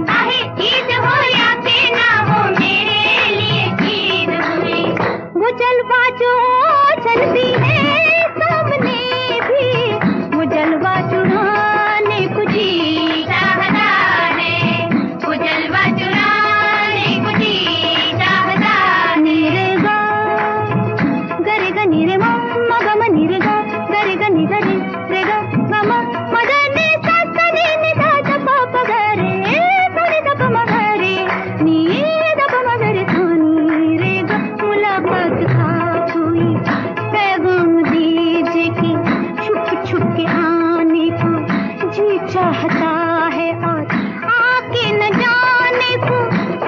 ईद हो या के ना हो मेरे लिए ईद हुई। वो जलवा जो चलती है सामने भी, वो जलवा चुराने को जी चाहता है, वो जलवा चुराने को जी चाहता है। नीरे गा गरे ग नीरे मा मा ग म नीरे गा गरे ग नी गरे रे ग ग म म ग नी सा सा नी नी धा ध प प ग रे सा नी ध प म ग रे नी ध प म ग रे सा नी रे ग। मुलाकात खास हुई, पैगाम दीजिए कि छुप छुप के आने को जी चाहता है, और आके न जाने को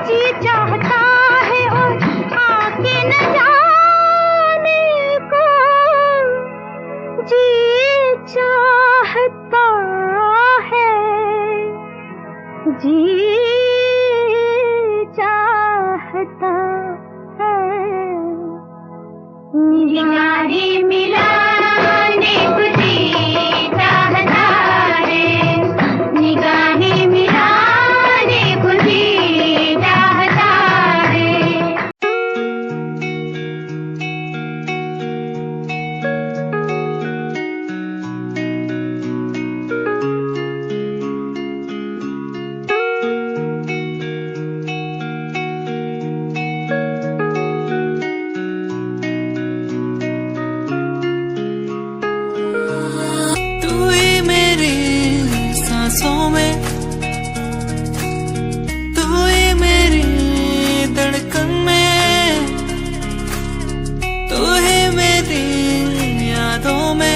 जी चाहता है, और आके न जाने को जी चाहता है, जी चाहता है। निगाहें मिलाने को जी चाहता है, निगाहें मिलाने को जी चाहता है। तू ही मेरी सांसों में, तू ही मेरी धड़कन में, तू ही मेरी यादों में।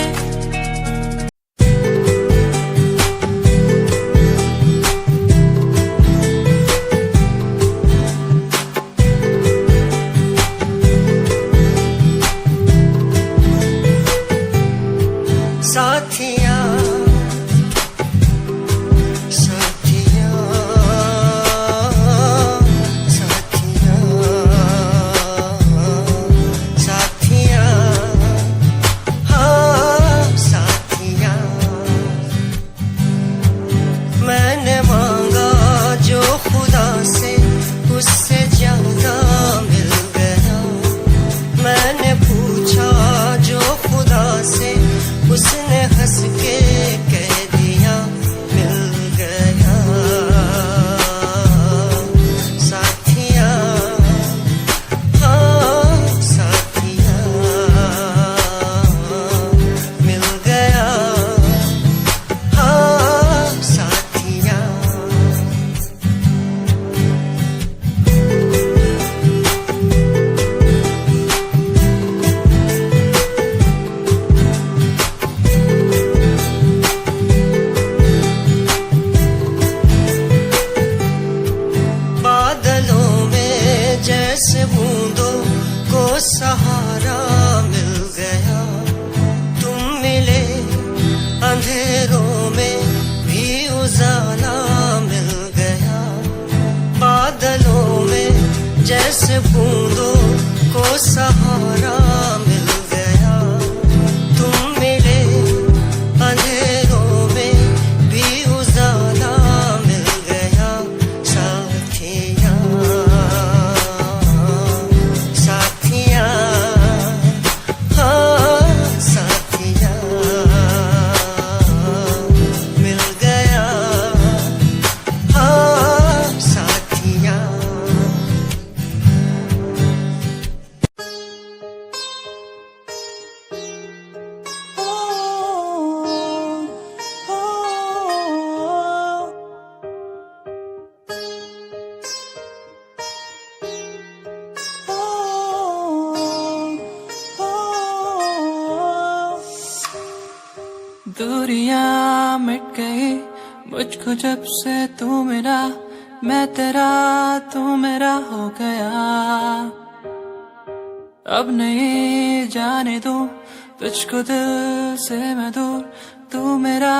साथिया साथिया साथिया साथिया हाँ साथिया। मैंने मांगा जो खुदा से उससे ज्यादा मिल गया, मैंने पूछा जो खुदा से उसने हंस के कह दिया मिल गया। साथिया हाँ साथिया मिल गया, हाँ साथिया। बादलों में जैसे बूंदों को सहारा मिल गया, तुम मिले अंधेरों में भी उजाला मिल गया। बादलों में जैसे बूंदों को सहारा मिल गया, तुम मिले अंधेरों में भी उजाला मिल गया। साथिया साथिया हाँ साथिया मिल गया, हाँ साथिया। दूरियां मिट गई मुझको जब से तू मेरा, मैं तेरा तू मेरा हो गया। अब नहीं जाने दूं तुझको दिल से मैं दूर, तू मेरा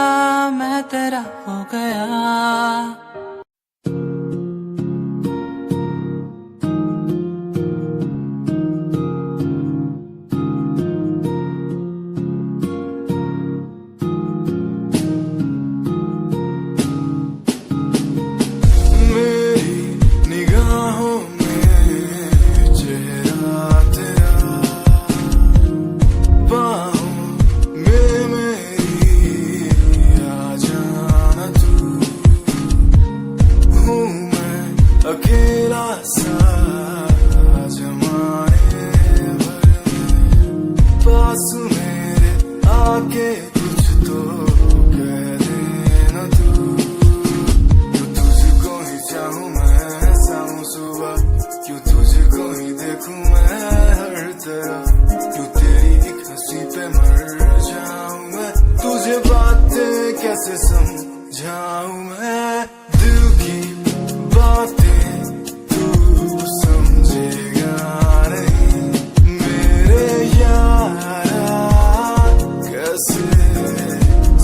मैं तेरा हो गया। अकेला सा जमाने भर पास मेरे आके कुछ तो कह देना तू। क्यों तुझको ही चाहूं मैं शाम सुबह, क्यों तुझको ही देखूं मैं हर तरफ, क्यों तेरी एक हंसी पे मर जाऊं मैं, तुझे बातें कैसे समझाऊं मैं, दिल की बातें समझेगा नहीं मेरे यारा, कैसे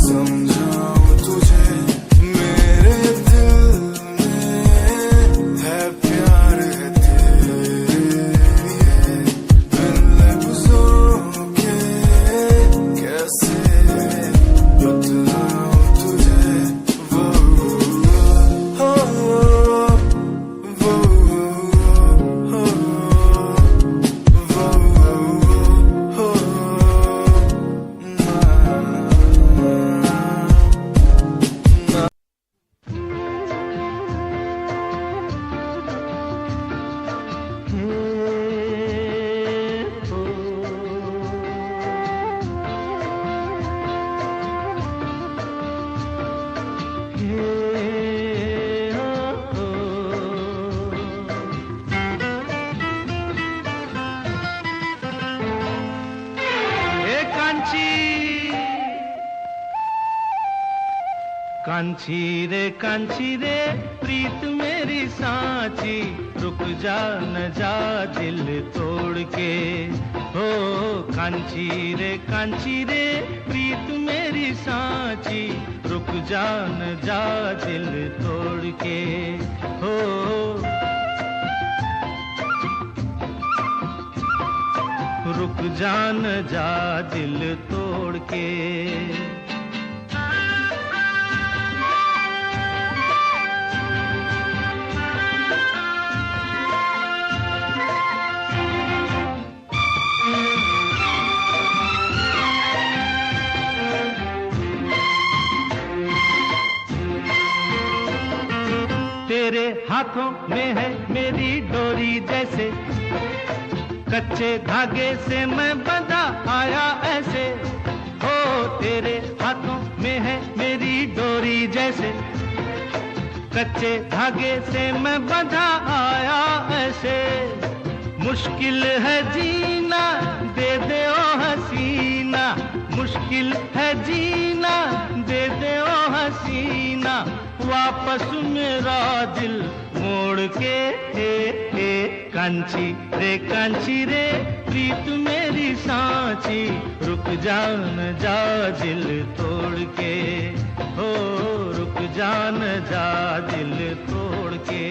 समझाऊं तुझे, मेरे दिल में है प्यार है तेरे लिए, बिन लफ्जों के कैसे बतलाऊं तुझे, वो कांची रे प्रीत मेरी सांची, रुक जा न जा दिल तोड़ के, हो कांची रे प्रीत मेरी सांची, रुक जा न जा दिल तोड़ के, हो रुक जा न जा दिल तोड़ के। तेरे हाथों में है मेरी डोरी जैसे, कच्चे धागे से मैं बंधा आया ऐसे, हो तेरे हाथों में है मेरी डोरी जैसे, कच्चे धागे से मैं बंधा आया ऐसे, मुश्किल है जीना दे दे ओ हसीना, मुश्किल है जीना दे दे ओ हसीना, वापस मेरा दिल मोड़ के, कांची रे प्रीत मेरी सांची, रुक जा न जा दिल तोड़ के, हो रुक जा न जा दिल तोड़ के।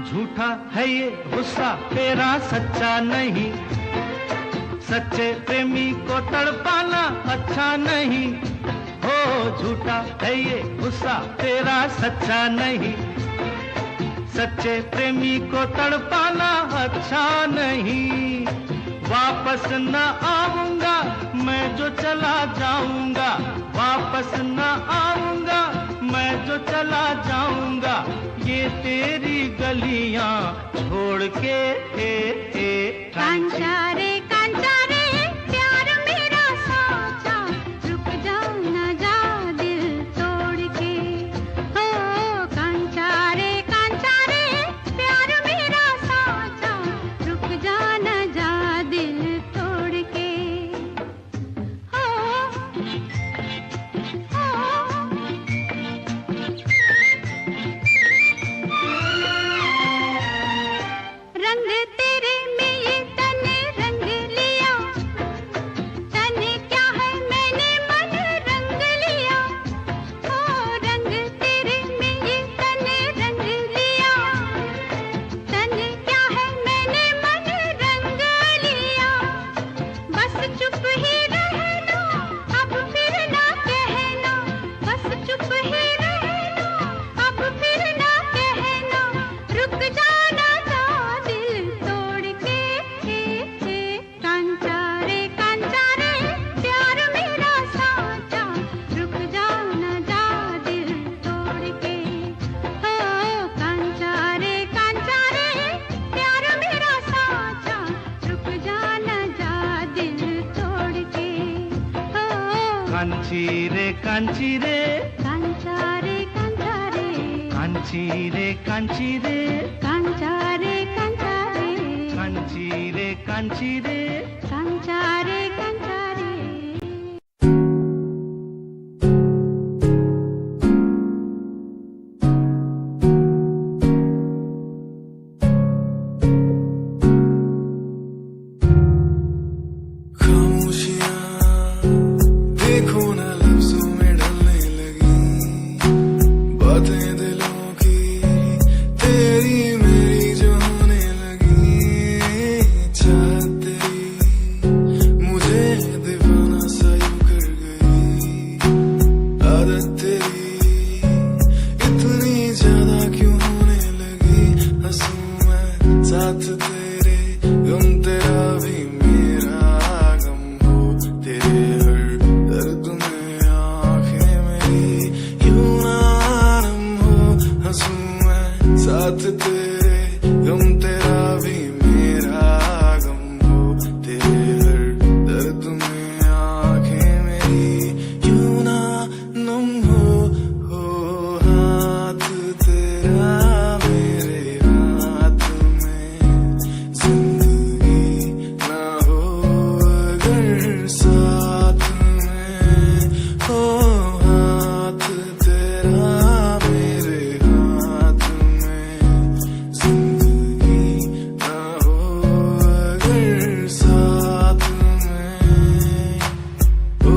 झूठा है ये गुस्सा तेरा सच्चा नहीं, सच्चे प्रेमी को तड़पाना अच्छा नहीं, हो झूठा है ये गुस्सा तेरा सच्चा नहीं, सच्चे प्रेमी को तड़पाना अच्छा नहीं। वापस न आऊंगा मैं जो चला जाऊंगा, वापस न आऊंगा मैं जो चला जाऊंगा, ये तेरी गलियां छोड़ के। कांचा रे प्यार मेरा साचा, रुक जा न जा दिल तोड़ के। हो कांचा रे प्यार मेरा साचा, रुक जा न जा दिल तोड़ के। हो रंग तेरे में ये तन रंग लिया, तन क्या है मैंने मन रंग लिया। ओ रंग तेरे में ये तन रंग लिया, तन क्या है मैंने मन रंग लिया। बस चुप ही रहना अब फिर ना कहना, बस चुप ही रहना अब फिर ना कहना, रुक जाना जा दिल तोड़ के। कांचा रे प्यार मेरा साचा, रुक जा न जा दिल तोड़ के। हो कांचा रे प्यार मेरा साचा, रुक जा न जा दिल तोड़ के। हो कांची रे कांचा रे कांची रे कांचा रे कांची रे कांचा रे कांची रे कांची रे। कांचा रे खामोशियां देखो ना लफ्जों में ढलने लगी, बातें दिलों की तेरी मेरी जो होने लगी। चाहत तेरी मुझे दीवाना सा यूं कर गई, आदत तेरी इतनी ज्यादा क्यों होने लगी। हंसूं मैं साथ तेरे, गम तेरा भी मेरा गम हो, तेरे हर दर्द में आंखें मेरी यूं ना नम हो। हंसूं मैं साथ तेरे, गम तेरा भी मेरा गम हो, तेरे हर दर्द में आंखें मेरी यूं ना नम हो। हाथ तेरा मेरे हाथ में, जिंदगी ना हो अगर साथ में। हो हाथ तेरा मेरे हाथ में, जिंदगी ना हो अगर साथ में। ओ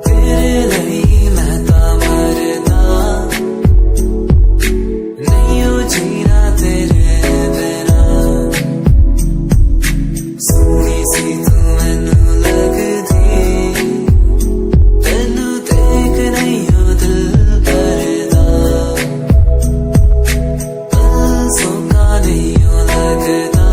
तेरे लिए मैं ता मरदा, नहीं हो जीना तेरे बिना। सोनी सी तू मैनू लगदी, तैनू देख नहीं हो दिल करदा, पल सौखा नहीं हो लगदा।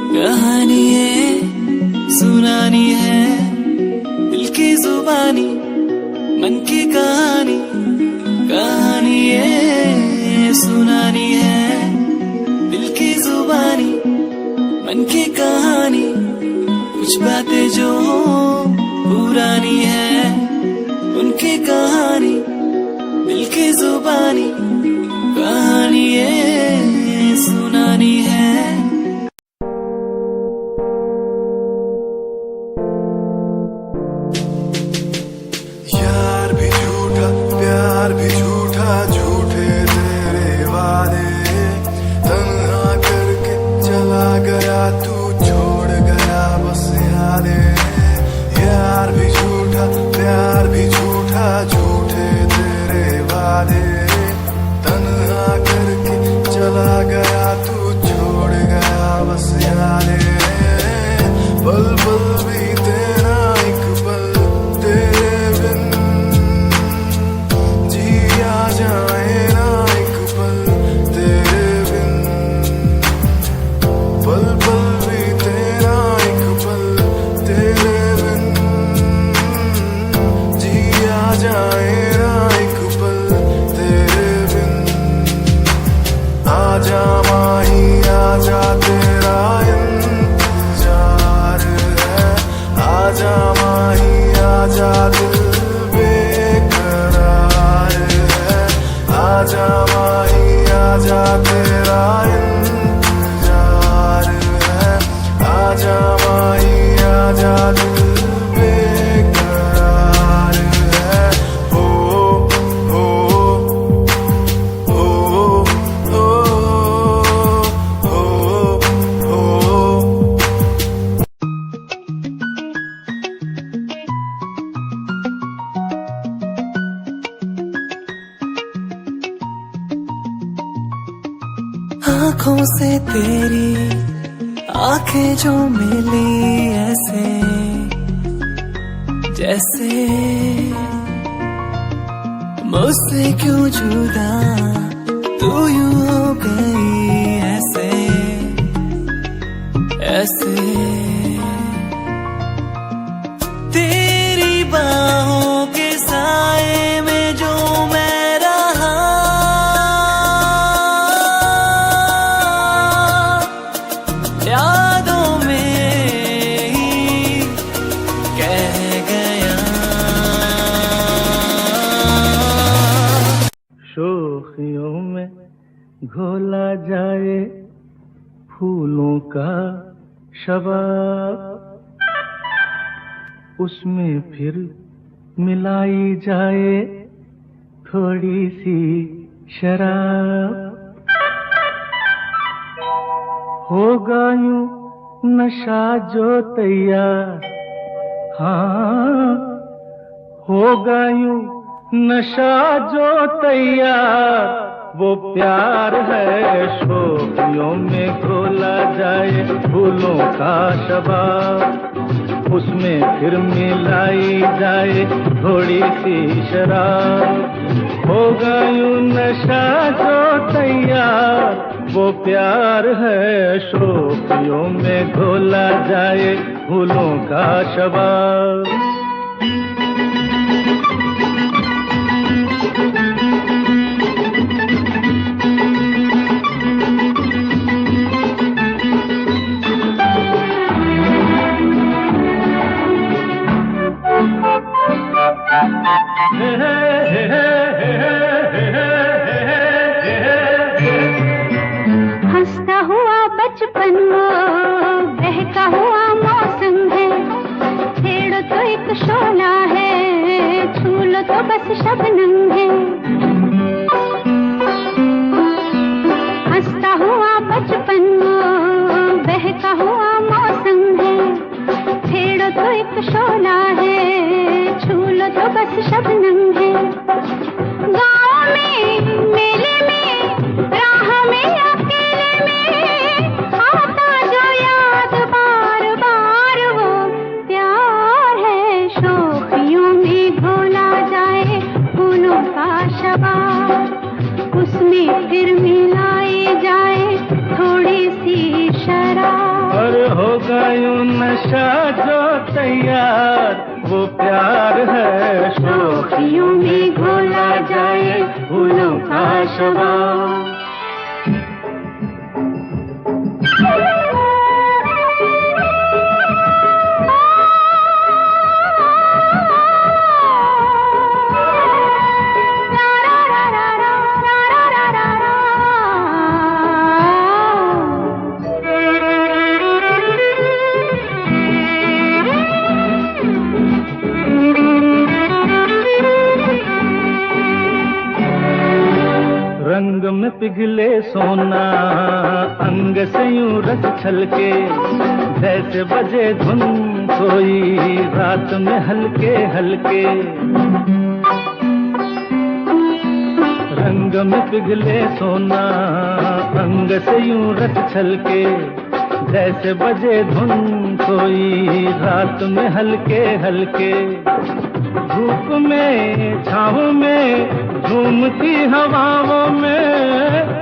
कहानी है सुनानी है दिल की जुबानी, मन की कहानी कहानी ये सुनानी है, दिल की जुबानी मन की कहानी, कुछ बातें जो पुरानी है, उनकी कहानी दिल की जुबानी, कहानी ये सुनानी है। यार भी झूठा प्यार भी झूठा, झूठे तेरे वादे, तन्हा करके चला गया तू, छोड़ गया बस यादें। यार भी झूठा प्यार भी झूठा, झूठे तेरे वादे, तन्हा करके चला गया तू, छोड़ गया बस यादें। पल पल बीते ना एक पल तेरे बिन, जिया जाए ना एक पल तेरे बिन। पल पल बीते ना एक पल तेरे बिन, जिया जाए ना एक पल तेरे बिन। आजा माही आजा तेरा इंतजार है, आजा माही आजा दिल बेकरार है। आजा माही आजा तेरा इंतजार है, आजा माही आजा दिल बेकरार है। हो हो हो हो हो हो। आँखों से तेरी आंखें जो मिली ऐसे, जैसे मुझसे क्यों जुदा तू यूं हो गई ऐसे ऐसे। तेरी बाहों के साए में जो मैं रहा, यादों में ही कह गया। शोखियों में घोला जाए फूलों का शबाब, उसमें फिर मिलाई जाए थोड़ी सी शराब। होगा यूं नशा जो तैयार, हाँ होगा यूं नशा जो तैयार, वो प्यार है शोखियों में घोला जाए फूलों का शबाब, उसमें फिर मिलाई जाए थोड़ी सी शराब। होगा यूं नशा जो तैयार, वो प्यार है शोखियों में घोला जाए फूलों का शबाब। हंसता हुआ बचपन वो बहका हुआ मौसम है, छेड़ो तो एक शोला है, छू लो तो बस शबनम है। हंसता हुआ बचपन वो बहका हुआ मौसम है, छेड़ो तो एक शोला है, छू लो तो बस शबनम है। गाँव में मेले में राह में अकेले में आता जो याद बार बार, वो प्यार है शोखियों में घोला जाए फूलों का शबाब, उसमें फिर मिलाई जाए थोड़ी सी शराब। और होगा यूं नशा जो तैयार, वो प्यार है शोखियों में घोला जाए फूलों का शराब। रंग में पिघले सोना अंग से यूं रस छलके, जैसे बजे धुन कोई रात में हल्के हल्के। रंग में पिघले सोना अंग से यूं रस छलके, जैसे बजे धुन कोई रात में हल्के हल्के। धूप में छाँव में झूमती हवाओं में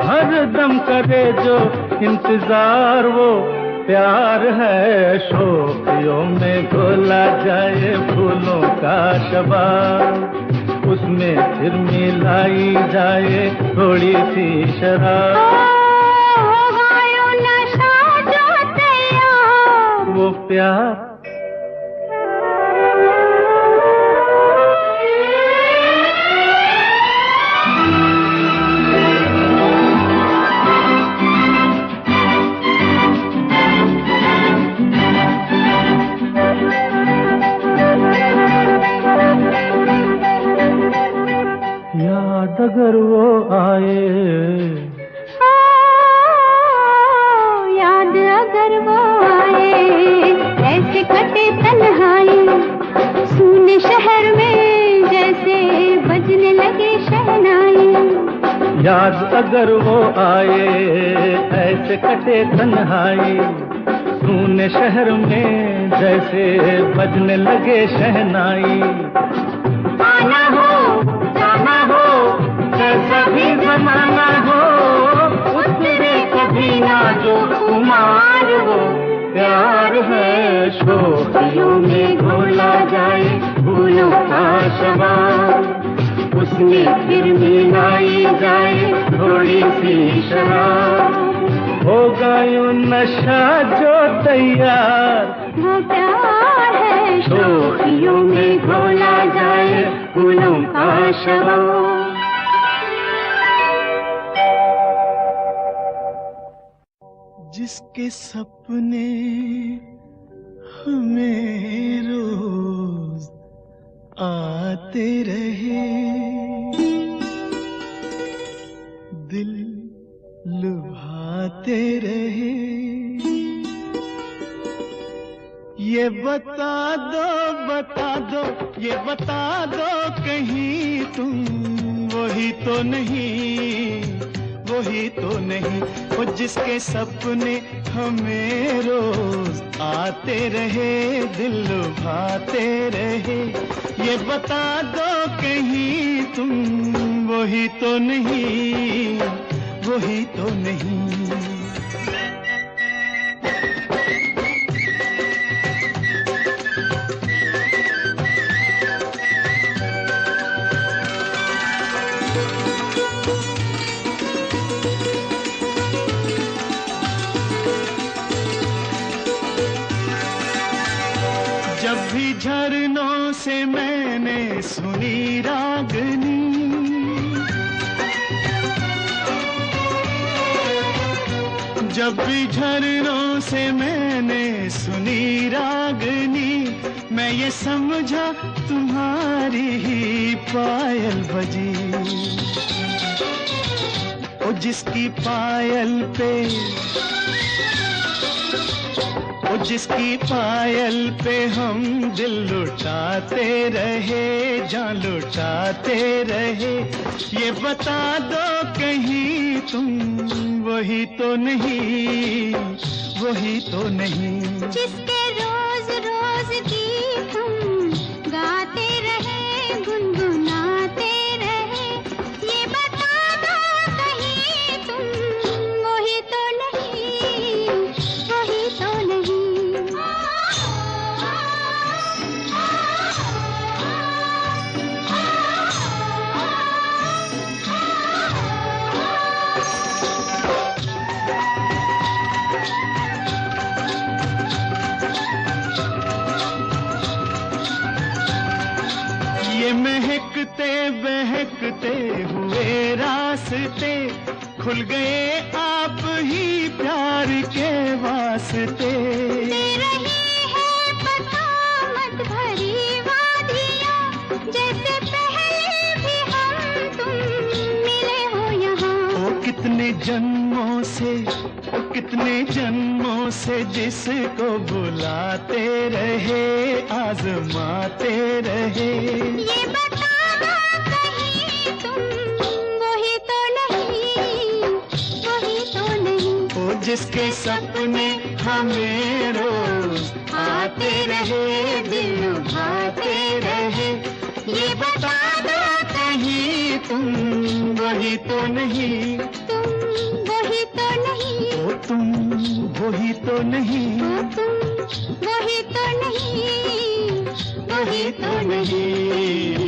हर दम करे जो इंतजार, वो प्यार है शोखियों में घोला जाए फूलों का शबाब। उसमें फिर मिलाई जाए थोड़ी सी शराब। नशा जो तैयार, वो प्यार अगर वो आए, याद अगर वो आए, ऐसे कटे तन्हाई सुने शहर में जैसे बजने लगे शहनाई। याद अगर वो आए, ऐसे कटे तन्हाई सुने शहर में जैसे बजने लगे शहनाई। आना हो जाना हो कैसा भी जमाना हो, उतरे कभी ना जो कुमार, वो प्यार है शोखियों में घोला जाए फूलों का शबाब। उसमें फिर मिलाई जाए थोड़ी सी शराब। होगा यूं नशा जो तैयार, वो प्यार है शोखियों में घोला जाए फूलों का शराब। जिसके सपने हमें रोज आते रहे, दिल लुभाते रहे। ये बता दो, ये बता दो कहीं तुम वही तो नहीं, वही तो नहीं। वो जिसके सपने हमें रोज आते रहे, दिल लुभाते रहे। ये बता दो कहीं तुम वही तो नहीं, वही तो नहीं। जब भी झरनों से मैंने सुनी रागनी, जब भी झरनों से मैंने सुनी रागनी, मैं ये समझा तुम्हारी ही पायल बजी। ओ जिसकी पायल पे, ओ जिसकी पायल पे हम दिल लुटाते रहे, जान लुटाते रहे। ये बता दो कहीं तुम वही तो नहीं, वही तो नहीं। जिसके रोज रोज गीत हम गाते रहे, गुनगुनाते रहे। ये बता दो कहीं तुम वही तो नहीं, वही तो नहीं। भटकते हुए रास्ते खुल गए आप ही प्यार के वास्ते। दे रही है बसामत भरी वादियाँ, जैसे पहले भी हम तुम मिले हो यहाँ। ओ कितने जन्मों से जिसको बुलाते रहे, आजमाते रहे। ये बताओ कहीं तुम वही तो नहीं। ओ जिसके सपने हमें रोज आते रहे, दिल भाते रहे। ये बता दो कहीं तुम वही तो नहीं। तुम वही तो नहीं। ओ तुम वही तो नहीं। तुम वही तो नहीं। वही तो नहीं।